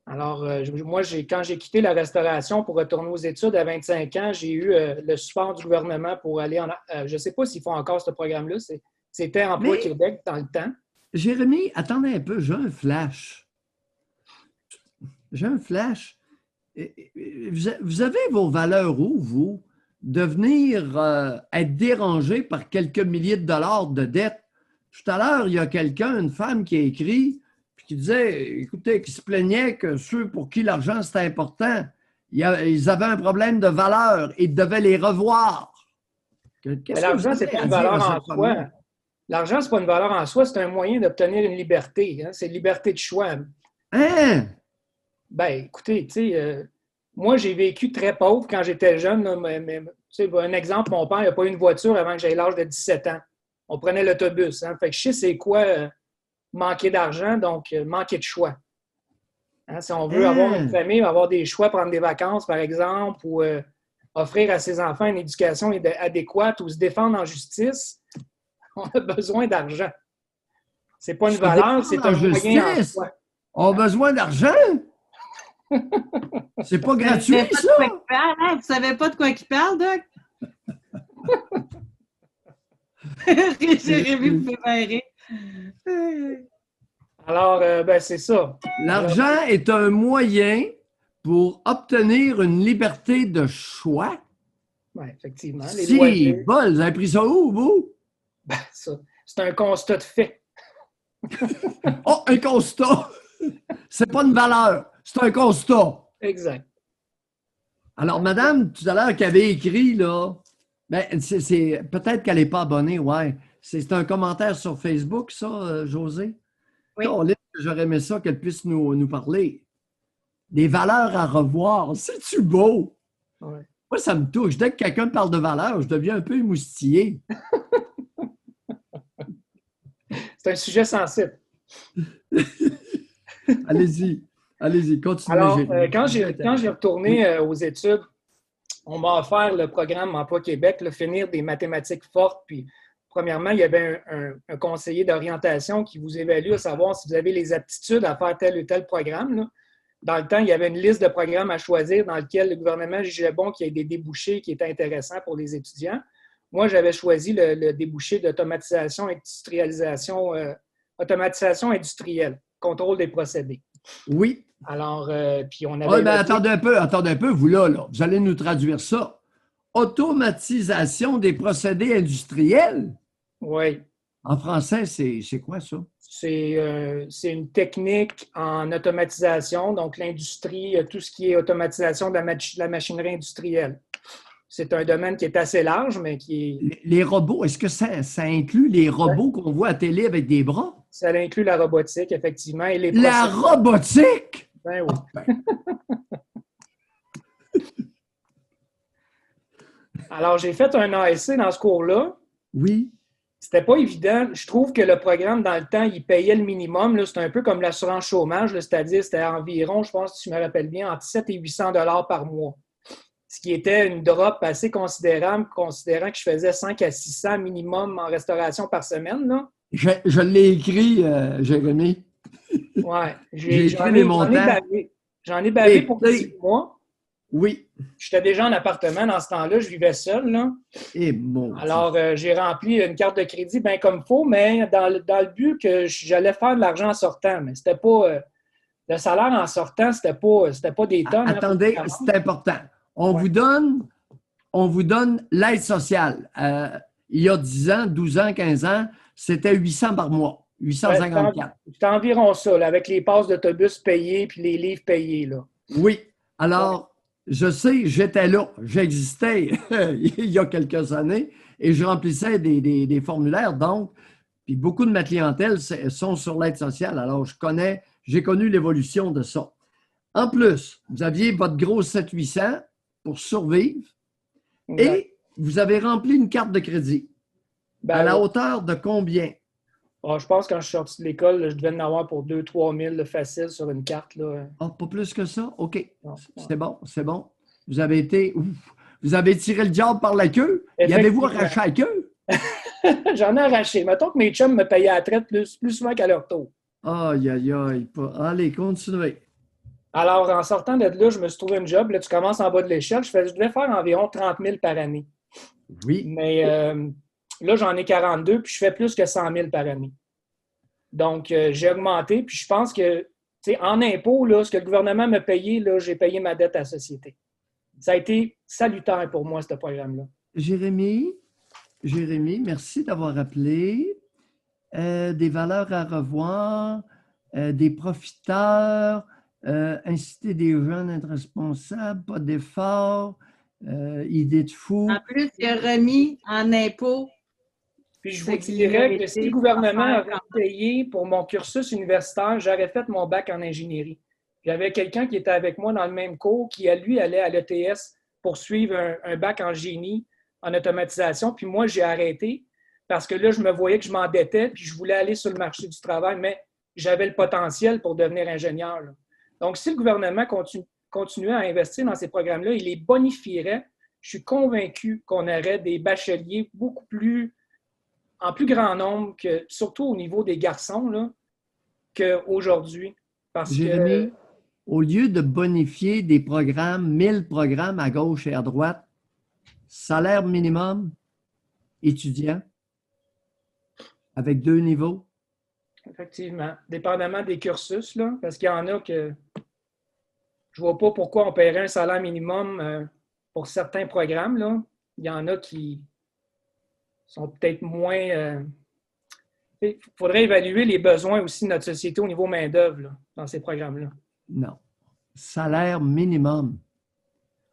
Alors, moi, quand j'ai quitté la restauration pour retourner aux études à 25 ans, j'ai eu le support du gouvernement pour aller je ne sais pas s'ils font encore ce programme-là. C'était Emploi Québec dans le temps. Jérémy, attendez un peu, j'ai un flash. J'ai un flash. Vous avez vos valeurs où, vous? De venir être dérangé par quelques milliers de dollars de dettes. Tout à l'heure, il y a quelqu'un, une femme qui a écrit, puis qui disait, écoutez, qui se plaignait que ceux pour qui l'argent c'était important, ils avaient un problème de valeur et devaient les revoir. L'argent, ce n'est pas une valeur en soi. L'argent, ce n'est pas une valeur en soi, c'est un moyen d'obtenir une liberté. Hein? C'est une liberté de choix. Hein? Ben, écoutez, tu sais, moi, j'ai vécu très pauvre quand j'étais jeune. Là, un exemple, mon père n'a pas eu une voiture avant que j'aie l'âge de 17 ans. On prenait l'autobus. Hein? Fait que je sais c'est quoi manquer d'argent, donc manquer de choix. Hein? Si on veut avoir une famille, avoir des choix, prendre des vacances, par exemple, ou offrir à ses enfants une éducation adéquate ou se défendre en justice, on a besoin d'argent. C'est pas une valeur, c'est un moyen en soi. On a besoin d'argent? C'est pas gratuit, ça? Vous savez pas de quoi il parle, Doc? Jérémy me fait marrer. Alors, c'est ça. L'argent est un moyen pour obtenir une liberté de choix. Oui, effectivement. Bol, vous avez pris ça où, vous? Ben, ça, c'est un constat de fait. Oh, un constat! C'est pas une valeur, c'est un constat. Exact. Alors, madame, tout à l'heure, qui avait écrit, là, ben, c'est peut-être qu'elle n'est pas abonnée, ouais. C'est un commentaire sur Facebook, ça, Josée? Oui. J'aurais aimé ça qu'elle puisse nous parler. Des valeurs à revoir, c'est-tu beau? Ouais. Moi, ça me touche. Dès que quelqu'un parle de valeurs, je deviens un peu émoustillé. C'est un sujet sensible. Allez-y, continuez. Alors, quand j'ai retourné aux études, on m'a offert le programme Emploi Québec, finir des mathématiques fortes. Puis, premièrement, il y avait un conseiller d'orientation qui vous évalue à savoir si vous avez les aptitudes à faire tel ou tel programme. Là. Dans le temps, il y avait une liste de programmes à choisir dans lequel le gouvernement jugeait bon qu'il y ait des débouchés qui étaient intéressants pour les étudiants. Moi, j'avais choisi le débouché d'automatisation, automatisation industrielle, contrôle des procédés. Oui. Alors, puis on avait... attendez un peu, vous là, vous allez nous traduire ça. Automatisation des procédés industriels? Oui. En français, c'est quoi ça? C'est une technique en automatisation, donc l'industrie, tout ce qui est automatisation de la machinerie industrielle. C'est un domaine qui est assez large, mais qui est... Les robots, est-ce que ça inclut les robots qu'on voit à télé avec des bras? Ça inclut la robotique, effectivement. Et les la robotique? Ben oui. Alors, j'ai fait un ASC dans ce cours-là. Oui. C'était pas évident. Je trouve que le programme, dans le temps, il payait le minimum. C'était un peu comme l'assurance chômage, c'est-à-dire c'était environ, je pense, si je me rappelle bien, entre 700 et 800 $ par mois. Ce qui était une drop assez considérable, considérant que je faisais 5 à 600 minimum en restauration par semaine. Là. Je l'ai écrit, Jérémy. Oui. J'ai écrit les montants. J'en ai bavé pour 6 mois. Oui. J'étais déjà en appartement dans ce temps-là, je vivais seul. Là. Et bon. Alors, j'ai rempli une carte de crédit bien comme il faut, mais dans le but que j'allais faire de l'argent en sortant. Mais c'était pas. Le salaire en sortant, c'était pas des tonnes. Attendez, c'est important. On vous donne l'aide sociale. Il y a 10 ans, 12 ans, 15 ans, c'était 800 par mois. 854. C'était environ ça, là, avec les passes d'autobus payées puis les livres payés. Là. Oui. Alors, Je sais, j'étais là, j'existais il y a quelques années et je remplissais des formulaires. Donc, puis beaucoup de ma clientèle sont sur l'aide sociale. Alors, j'ai connu l'évolution de ça. En plus, vous aviez votre gros 700-800 pour survivre et vous avez rempli une carte de crédit. À la hauteur de combien? Je pense que quand je suis sorti de l'école, je devais en avoir pour 2-3 000 facile sur une carte. Là. Ah, pas plus que ça? OK. Non. C'est bon, c'est bon. Vous avez tiré le diable par la queue. Y avez-vous arraché la queue? J'en ai arraché. Mettons que mes chums me payaient à la traite plus souvent qu'à leur tour. Aïe, aïe, aïe. Allez, continuez. Alors, en sortant de là, je me suis trouvé un job. Là, tu commences en bas de l'échelle. Je devais faire environ 30 000 par année. Oui. Mais là, j'en ai 42, puis je fais plus que 100 000 par année. Donc, j'ai augmenté, puis je pense que, en impôts, là, ce que le gouvernement m'a payé, là, j'ai payé ma dette à la société. Ça a été salutaire pour moi, ce programme-là. Jérémy, merci d'avoir appelé. Des valeurs à revoir, des profiteurs, inciter des jeunes à être responsables, pas d'efforts, idée de fou. En plus, il a remis en impôts. Puis je vous dirais que si le gouvernement avait payé pour mon cursus universitaire, j'aurais fait mon bac en ingénierie. J'avais quelqu'un qui était avec moi dans le même cours qui, lui, allait à l'ETS pour suivre un bac en génie, en automatisation. Puis moi, j'ai arrêté parce que là, je me voyais que je m'endettais puis je voulais aller sur le marché du travail, mais j'avais le potentiel pour devenir ingénieur. Là. Donc, si le gouvernement continuait à investir dans ces programmes-là, il les bonifierait. Je suis convaincu qu'on aurait des bacheliers en plus grand nombre, surtout au niveau des garçons, là, qu'aujourd'hui. Jérémy, au lieu de bonifier des programmes, 1000 programmes à gauche et à droite, salaire minimum étudiant avec 2 niveaux? Effectivement. Dépendamment des cursus, là, parce qu'il y en a que je ne vois pas pourquoi on paierait un salaire minimum pour certains programmes. Là. Il y en a qui sont peut-être moins... Il faudrait évaluer les besoins aussi de notre société au niveau main-d'œuvre dans ces programmes-là. Non. Salaire minimum.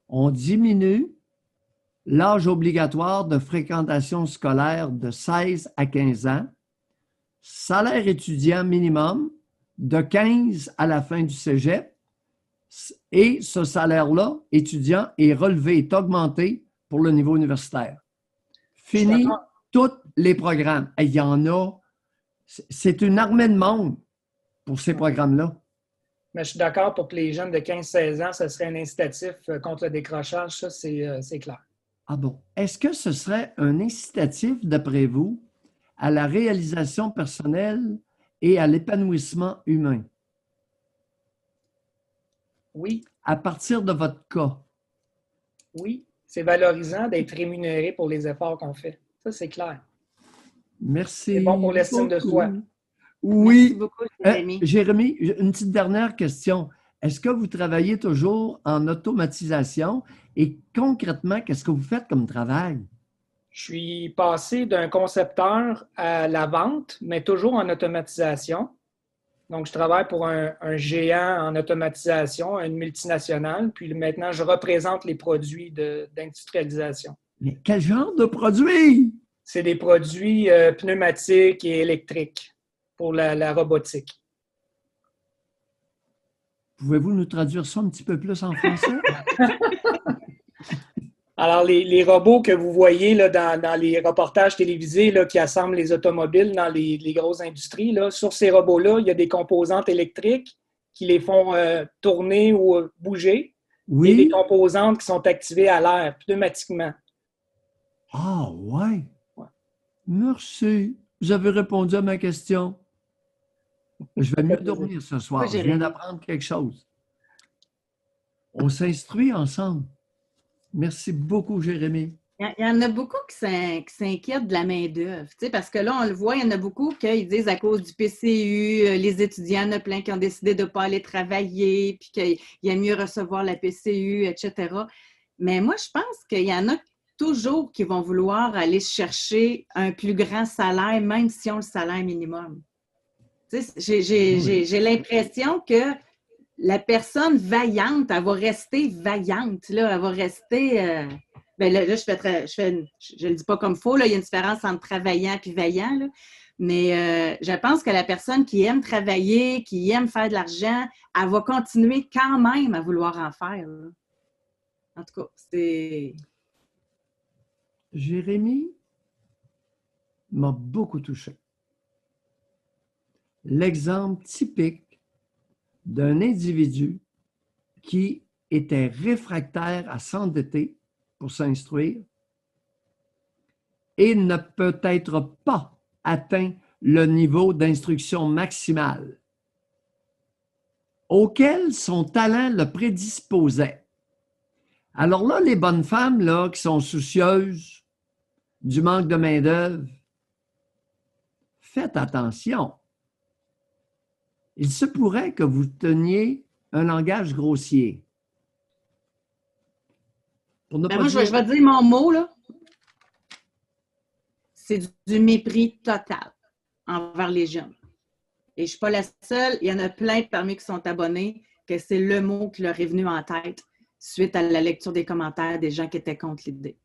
On diminue l'âge obligatoire de fréquentation scolaire de 16 à 15 ans. Salaire étudiant minimum de 15 à la fin du cégep. Et ce salaire-là, étudiant, est relevé, est augmenté pour le niveau universitaire. Fini tous les programmes. Il y en a. C'est une armée de monde pour ces programmes-là. Mais je suis d'accord pour que les jeunes de 15-16 ans, ce serait un incitatif contre le décrochage. Ça, c'est clair. Ah bon? Est-ce que ce serait un incitatif, d'après vous, à la réalisation personnelle et à l'épanouissement humain? Oui. À partir de votre cas? Oui. C'est valorisant d'être rémunéré pour les efforts qu'on fait. Ça, c'est clair. Merci. C'est bon pour l'estime de soi. Oui. Merci beaucoup, Jérémy. Jérémy, une petite dernière question. Est-ce que vous travaillez toujours en automatisation et concrètement, qu'est-ce que vous faites comme travail? Je suis passé d'un concepteur à la vente, mais toujours en automatisation. Donc, je travaille pour un géant en automatisation, une multinationale, puis maintenant, je représente les produits d'industrialisation. Mais quel genre de produits? C'est des produits pneumatiques et électriques pour la robotique. Pouvez-vous nous traduire ça un petit peu plus en français? Alors, les robots que vous voyez là, dans les reportages télévisés là, qui assemblent les automobiles dans les grosses industries, là, sur ces robots-là, il y a des composantes électriques qui les font tourner ou bouger. Oui. Et des composantes qui sont activées à l'air, pneumatiquement. Ah, ouais. Merci. Vous avez répondu à ma question. Je vais mieux dormir ce soir. Je viens d'apprendre quelque chose. On s'instruit ensemble. Merci beaucoup, Jérémy. Il y en a beaucoup qui s'inquiètent de la main-d'œuvre, parce que là, on le voit, il y en a beaucoup qui disent à cause du PCU, les étudiants, il y en a plein qui ont décidé de ne pas aller travailler, puis qu'il y a mieux recevoir la PCU, etc. Mais moi, je pense qu'il y en a toujours qui vont vouloir aller chercher un plus grand salaire, même si on le salaire minimum. J'ai l'impression que la personne vaillante, elle va rester vaillante, là, elle va rester... ben là, je le dis pas comme faux, là, il y a une différence entre travaillant et vaillant, là. Mais je pense que la personne qui aime travailler, qui aime faire de l'argent, elle va continuer quand même à vouloir en faire, là. En tout cas, c'est... Jérémy m'a beaucoup touché. L'exemple typique d'un individu qui était réfractaire à s'endetter pour s'instruire et ne peut-être pas atteint le niveau d'instruction maximale auquel son talent le prédisposait. Alors là, les bonnes femmes là, qui sont soucieuses du manque de main-d'œuvre, faites attention. Il se pourrait que vous teniez un langage grossier. Moi, je vais dire mon mot, là. C'est du mépris total envers les jeunes. Et je ne suis pas la seule. Il y en a plein parmi qui sont abonnés que c'est le mot qui leur est venu en tête suite à la lecture des commentaires des gens qui étaient contre l'idée.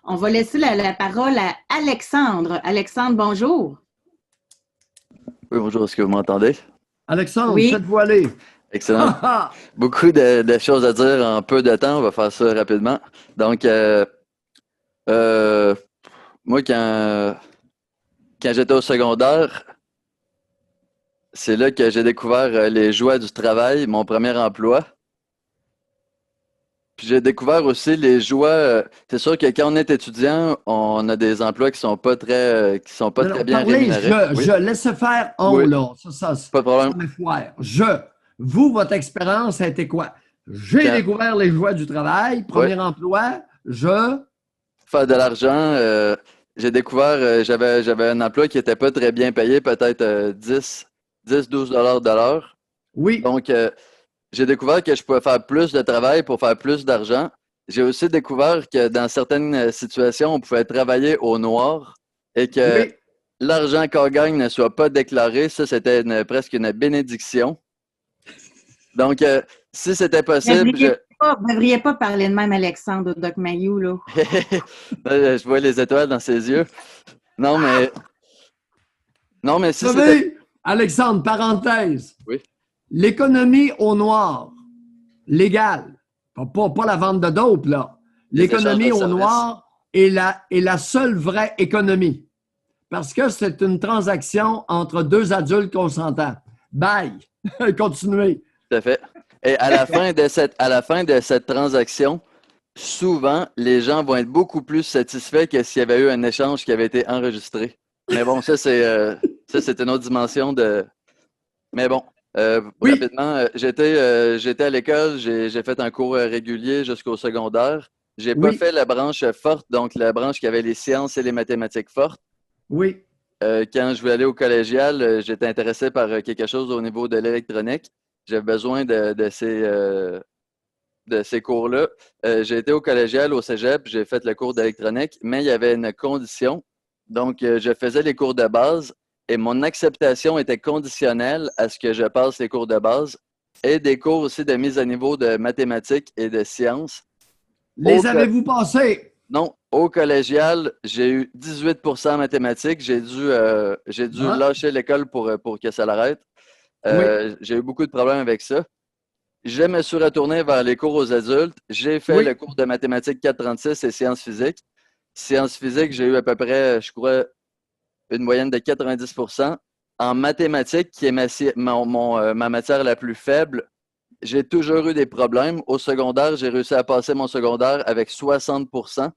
On va laisser la parole à Alexandre. Alexandre, bonjour. Oui, bonjour, est-ce que vous m'entendez? Alexandre, oui. Faites-vous aller. Excellent. Beaucoup de choses à dire en peu de temps. On va faire ça rapidement. Donc, moi, quand j'étais au secondaire, c'est là que j'ai découvert les joies du travail, mon premier emploi. Puis j'ai découvert aussi les joies. C'est sûr que quand on est étudiant, on a des emplois qui sont pas très bien rémunérés. Je laisse faire là. Ça, pas de problème. Vous, votre expérience a été quoi? J'ai découvert les joies du travail, premier emploi, faire de l'argent. J'ai découvert, j'avais un emploi qui n'était pas très bien payé, peut-être 10-12 $ de l'heure. Oui. Donc, j'ai découvert que je pouvais faire plus de travail pour faire plus d'argent. J'ai aussi découvert que dans certaines situations, on pouvait travailler au noir et que l'argent qu'on gagne ne soit pas déclaré. Ça, c'était presque une bénédiction. Donc, si c'était possible... Vous ne devriez pas parler de même, Alexandre, au Doc Mayou, là. Je vois les étoiles dans ses yeux. Non, mais si vous savez, Alexandre, parenthèse. Oui. L'économie au noir, légale, pas la vente de dope, là. L'économie au noir est la seule vraie économie. Parce que c'est une transaction entre deux adultes consentants. Bye! Continuez. Tout à fait. Et à la fin de cette transaction, souvent, les gens vont être beaucoup plus satisfaits que s'il y avait eu un échange qui avait été enregistré. Mais bon, ça, c'est une autre dimension de... Mais bon, rapidement, j'étais à l'école, j'ai fait un cours régulier jusqu'au secondaire. J'ai pas fait la branche forte, donc la branche qui avait les sciences et les mathématiques fortes. Oui. Quand je voulais aller au collégial, j'étais intéressé par quelque chose au niveau de l'électronique. J'avais besoin de ces cours-là. J'ai été au collégial, au cégep, j'ai fait le cours d'électronique, mais il y avait une condition. Donc, je faisais les cours de base et mon acceptation était conditionnelle à ce que je passe les cours de base et des cours aussi de mise à niveau de mathématiques et de sciences. Les avez-vous passés? Non. Au collégial, j'ai eu 18 % en mathématiques. J'ai dû lâcher l'école pour que ça l'arrête. J'ai eu beaucoup de problèmes avec ça. Je me suis retourné vers les cours aux adultes. J'ai fait le cours de mathématiques 436 et sciences physiques. Sciences physiques, j'ai eu à peu près, je crois, une moyenne de 90 %. En mathématiques, qui est ma matière la plus faible, j'ai toujours eu des problèmes. Au secondaire, j'ai réussi à passer mon secondaire avec 60 %.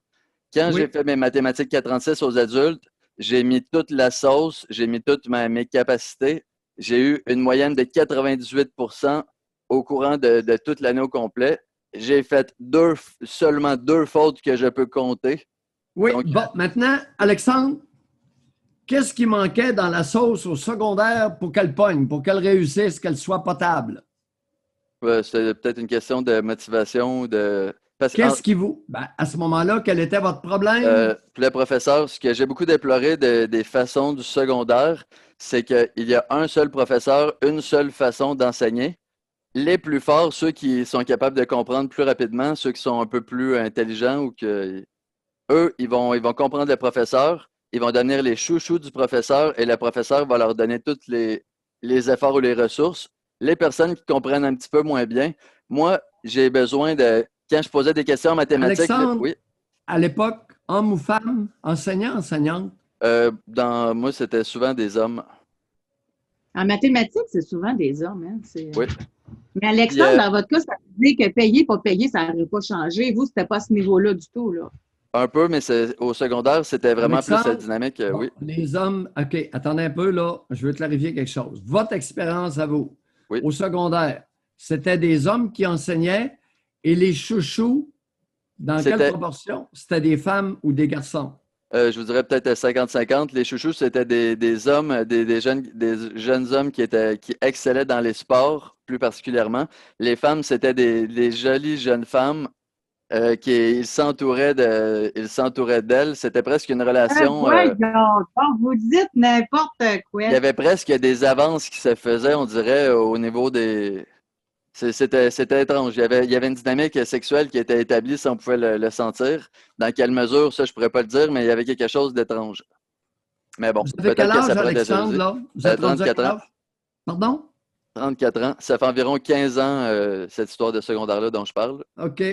Quand j'ai fait mes mathématiques 436 aux adultes, j'ai mis toute la sauce, j'ai mis toutes mes capacités. J'ai eu une moyenne de 98 % au courant de toute l'année au complet. J'ai fait seulement 2 fautes que je peux compter. Oui, donc, bon, maintenant, Alexandre, qu'est-ce qui manquait dans la sauce au secondaire pour qu'elle pogne, pour qu'elle réussisse, qu'elle soit potable? C'est peut-être une question de motivation. Qu'est-ce qui vous... à ce moment-là, quel était votre problème? Le professeur, ce que j'ai beaucoup déploré des façons du secondaire, c'est qu'il y a un seul professeur, une seule façon d'enseigner. les plus forts, ceux qui sont capables de comprendre plus rapidement, ceux qui sont un peu plus intelligents ou que eux, ils vont comprendre le professeur, ils vont devenir les chouchous du professeur et le professeur va leur donner tous les efforts ou les ressources. Les personnes qui comprennent un petit peu moins bien, moi, j'ai besoin de. Quand je posais des questions en mathématiques, Alexandre, oui, à l'époque, homme ou femme, enseignant, enseignante? moi, c'était souvent des hommes. En mathématiques, c'est souvent des hommes. Hein? Oui. Mais Puis, Alexandre, dans votre cas, ça veut dire que payer, pas payer, ça n'aurait pas changé. Vous, c'était pas à ce niveau-là du tout. Là. un peu, mais au secondaire, c'était vraiment plus Alexandre, dynamique. bon, Oui, les hommes, OK, attendez un peu, là, je veux clarifier quelque chose. Votre expérience à vous, oui. au secondaire, c'était des hommes qui enseignaient et les chouchous, dans quelle proportion? C'était des femmes ou des garçons? Je vous dirais peut-être 50-50. Les chouchous, c'était des hommes, des jeunes hommes qui excellaient dans les sports, plus particulièrement. Les femmes, c'était des jolies jeunes femmes ils s'entouraient d'elles. C'était presque une relation. Vous dites n'importe quoi. Il y avait presque des avances qui se faisaient, on dirait, au niveau des. C'était étrange. Il y avait une dynamique sexuelle qui était établie, si on pouvait le sentir. Dans quelle mesure, ça, je ne pourrais pas le dire, mais il y avait quelque chose d'étrange. Mais bon, Vous avez quel peut-être que âge, ça pourrait Alexandre, déjeuner. là? Vous êtes rendu à 34 quel ans. âge? Pardon? 34 ans. Ça fait environ 15 ans, cette histoire de secondaire-là dont je parle. OK.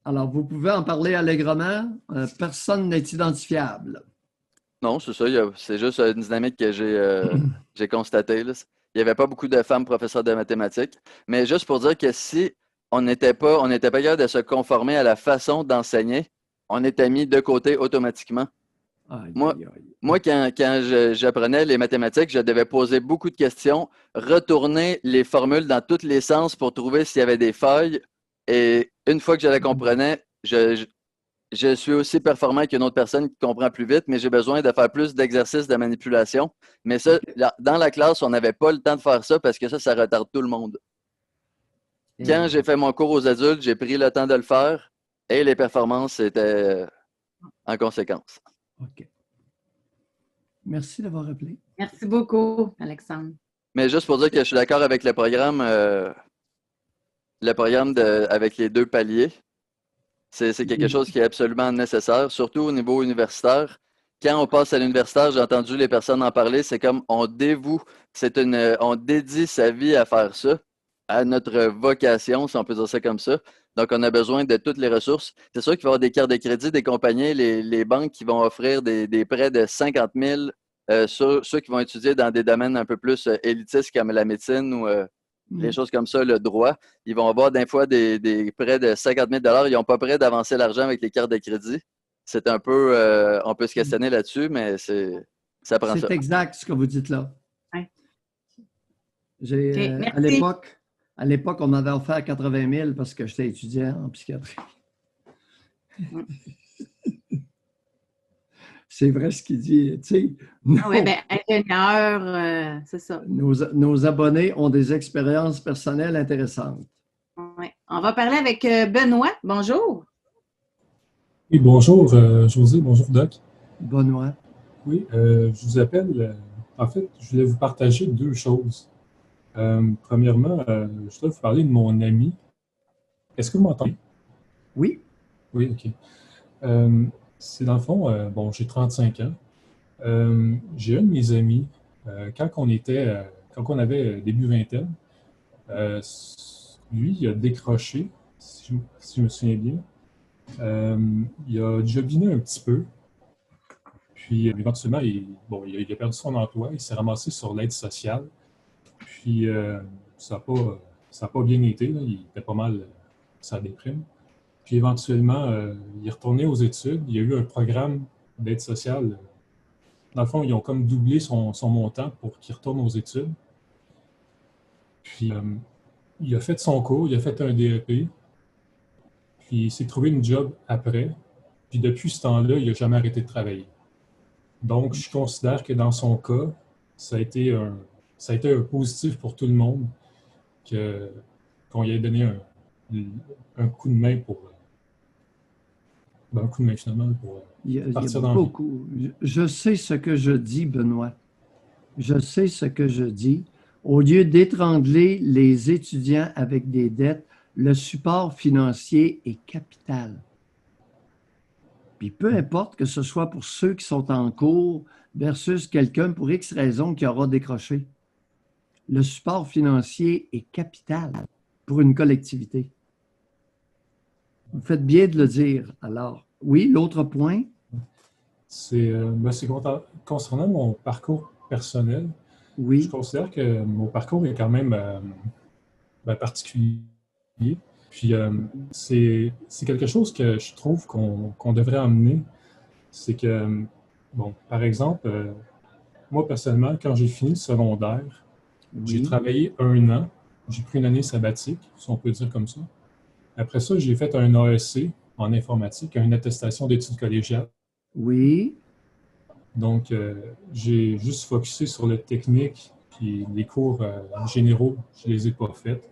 Alors, vous pouvez en parler allègrement. Personne n'est identifiable. Non, c'est ça. C'est juste une dynamique que j'ai constatée, là. Il n'y avait pas beaucoup de femmes professeurs de mathématiques. Mais juste pour dire que si on n'était pas capable de se conformer à la façon d'enseigner, on était mis de côté automatiquement. Aïe, Moi, aïe, aïe. Moi, quand j'apprenais les mathématiques, je devais poser beaucoup de questions, retourner les formules dans tous les sens pour trouver s'il y avait des failles. Et une fois que je la comprenais, je suis aussi performant qu'une autre personne qui comprend plus vite, mais j'ai besoin de faire plus d'exercices de manipulation. Mais ça, dans la classe, on n'avait pas le temps de faire ça parce que ça retarde tout le monde. Quand j'ai fait mon cours aux adultes, j'ai pris le temps de le faire et les performances étaient en conséquence. OK. Merci d'avoir appelé. Merci beaucoup, Alexandre. Mais juste pour dire que je suis d'accord avec le programme avec les 2 paliers. C'est quelque chose qui est absolument nécessaire, surtout au niveau universitaire. Quand on passe à l'universitaire, j'ai entendu les personnes en parler, c'est comme on dédie sa vie à faire ça, à notre vocation, si on peut dire ça comme ça. Donc, on a besoin de toutes les ressources. C'est sûr qu'il va y avoir des cartes de crédit, des compagnies, les banques qui vont offrir des prêts de 50 000 sur ceux qui vont étudier dans des domaines un peu plus élitistes comme la médecine ou les choses comme ça, le droit. Ils vont avoir des fois des prêts de 50 000 $. Ils n'ont pas prêt d'avancer l'argent avec les cartes de crédit. C'est un peu, on peut se questionner là-dessus, mais ça prend ça. C'est exact ce que vous dites là. Ouais. À l'époque, on m'avait offert 80 000 parce que j'étais étudiant en psychiatrie. C'est vrai ce qu'il dit. Tu sais, Oui, bien, ingénieur, c'est ça. Nos abonnés ont des expériences personnelles intéressantes. Ouais. On va parler avec Benoît. Bonjour. Oui, bonjour José, bonjour Doc. Benoît. Oui, je vous appelle. En fait, je voulais vous partager 2 choses. Premièrement, je dois vous parler de mon ami. Est-ce que vous m'entendez? Oui. Oui, OK. C'est dans le fond, bon, j'ai 35 ans. J'ai un de mes amis, quand on avait début vingtaine, lui, il a décroché, si je me souviens bien. Il a jobiné un petit peu. Puis, éventuellement, il a perdu son emploi. Il s'est ramassé sur l'aide sociale. Puis, ça n'a pas bien été. Là. Il était pas mal, ça déprime. Puis, éventuellement, il est retourné aux études. Il y a eu un programme d'aide sociale. Dans le fond, ils ont comme doublé son montant pour qu'il retourne aux études. Puis, il a fait son cours, il a fait un DEP. Puis, il s'est trouvé une job après. Puis, depuis ce temps-là, il n'a jamais arrêté de travailler. Donc, je considère que dans son cas, ça a été un positif pour tout le monde qu'on lui ait donné un coup de main pour... un coup de main, finalement, pour partir dans beaucoup. Je sais ce que je dis, Benoît. Je sais ce que je dis. Au lieu d'étrangler les étudiants avec des dettes, le support financier est capital. Puis peu importe que ce soit pour ceux qui sont en cours versus quelqu'un pour X raison qui aura décroché. Le support financier est capital pour une collectivité. Vous faites bien de le dire. Alors, oui, l'autre point? C'est concernant mon parcours personnel. Oui. Je considère que mon parcours est quand même particulier. Puis, c'est quelque chose que je trouve qu'on devrait emmener. C'est que, bon, par exemple, moi, personnellement, quand j'ai fini le secondaire, j'ai travaillé 1 an. J'ai pris une année sabbatique, si on peut dire comme ça. Après ça, j'ai fait un AEC en informatique, une attestation d'études collégiales. Oui. Donc, j'ai juste focusé sur le technique, puis les cours généraux, je ne les ai pas faits.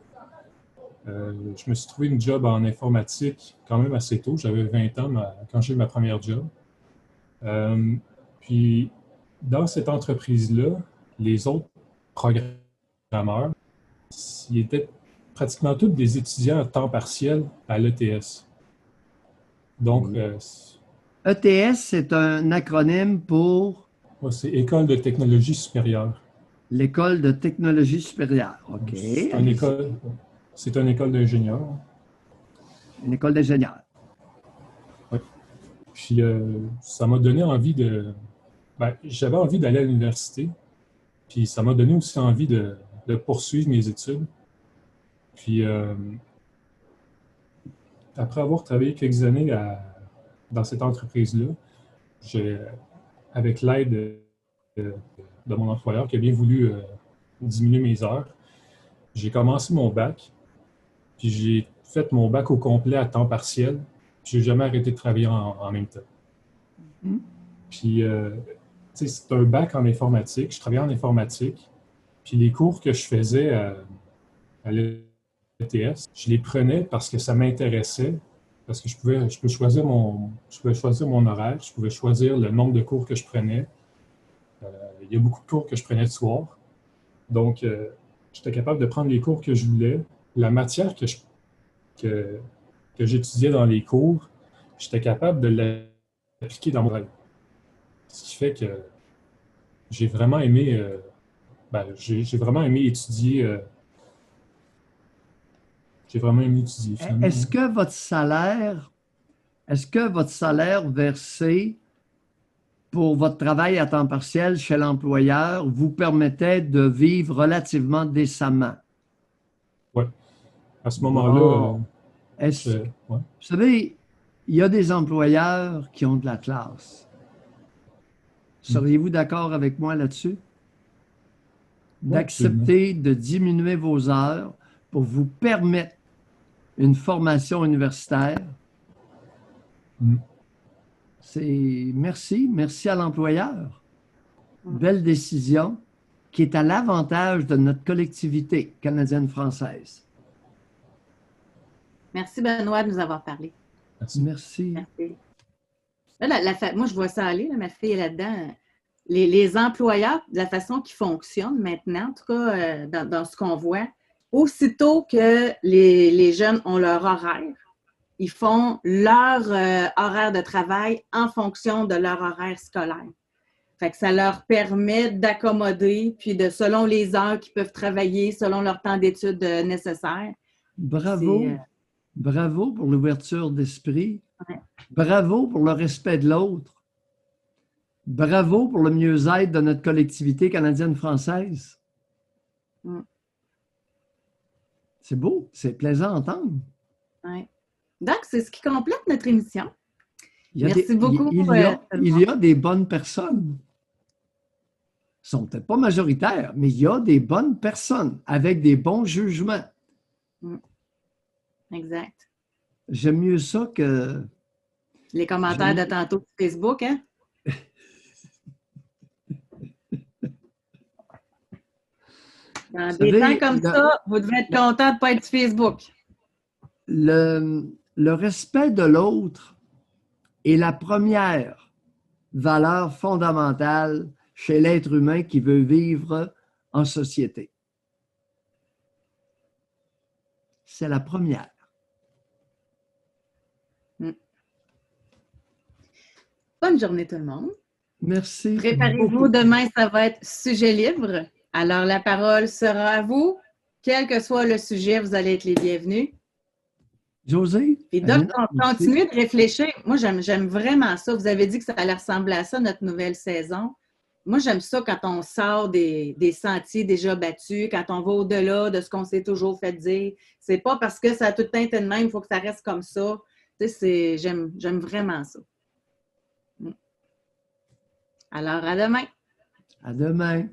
Je me suis trouvé une job en informatique quand même assez tôt. J'avais 20 ans quand j'ai eu ma première job. Puis, dans cette entreprise-là, les autres programmeurs, ils étaient pratiquement tous des étudiants à temps partiel à l'ETS. Donc, ETS, c'est un acronyme pour? C'est École de technologie supérieure. L'École de technologie supérieure. OK. C'est une école d'ingénieur. Une école d'ingénieur. Oui. Puis, ça m'a donné envie de... j'avais envie d'aller à l'université. Puis, ça m'a donné aussi envie de poursuivre mes études. Puis, après avoir travaillé quelques années dans cette entreprise-là, avec l'aide de mon employeur qui a bien voulu diminuer mes heures, j'ai commencé mon bac. Puis j'ai fait mon bac au complet à temps partiel. Je n'ai jamais arrêté de travailler en même temps. Puis, c'est un bac en informatique. Je travaillais en informatique. Puis les cours que je faisais à l'ETS, je les prenais parce que ça m'intéressait, parce que je pouvais choisir mon horaire, je pouvais choisir le nombre de cours que je prenais. Il y a beaucoup de cours que je prenais le soir. Donc, j'étais capable de prendre les cours que je voulais. La matière que j'étudiais dans les cours, j'étais capable de l'appliquer dans mon travail. Ce qui fait que j'ai vraiment aimé, j'ai vraiment aimé étudier. J'ai vraiment aimé étudier. Finalement. Est-ce que votre salaire versé pour votre travail à temps partiel chez l'employeur vous permettait de vivre relativement décemment? Oui. À ce moment-là, Vous savez, il y a des employeurs qui ont de la classe. Seriez-vous d'accord avec moi là-dessus? D'accepter de diminuer vos heures pour vous permettre une formation universitaire. Merci à l'employeur. Belle décision qui est à l'avantage de notre collectivité canadienne-française. Merci Benoît de nous avoir parlé. Merci. Là, moi, je vois ça aller, là, ma fille est là-dedans. Les employeurs, de la façon qu'ils fonctionnent maintenant, en tout cas dans ce qu'on voit, aussitôt que les jeunes ont leur horaire, ils font leur horaire de travail en fonction de leur horaire scolaire. Fait que ça leur permet d'accommoder, puis selon les heures qu'ils peuvent travailler, selon leur temps d'études nécessaire. Bravo. Bravo pour l'ouverture d'esprit. Ouais. Bravo pour le respect de l'autre. Bravo pour le mieux-être de notre collectivité canadienne-française. C'est beau, c'est plaisant à entendre. Ouais. Donc, c'est ce qui complète notre émission. Merci beaucoup. Il y a des bonnes personnes. Ils ne sont peut-être pas majoritaires, mais il y a des bonnes personnes avec des bons jugements. Exact. J'aime mieux ça que... Les commentaires de tantôt sur Facebook, hein? Dans des temps comme ça, vous devez être content de ne pas être sur Facebook. Le respect de l'autre est la première valeur fondamentale chez l'être humain qui veut vivre en société. c'est la première. Bonne journée tout le monde. Merci. Préparez-vous, demain, ça va être sujet libre. Alors, la parole sera à vous. Quel que soit le sujet, vous allez être les bienvenus. José? Et donc, continuez de réfléchir. Moi, j'aime vraiment ça. Vous avez dit que ça allait ressembler à ça, notre nouvelle saison. Moi, j'aime ça quand on sort des sentiers déjà battus, quand on va au-delà de ce qu'on s'est toujours fait dire. C'est pas parce que ça a tout le temps été de même, il faut que ça reste comme ça. Tu sais, j'aime vraiment ça. Alors, à demain. À demain.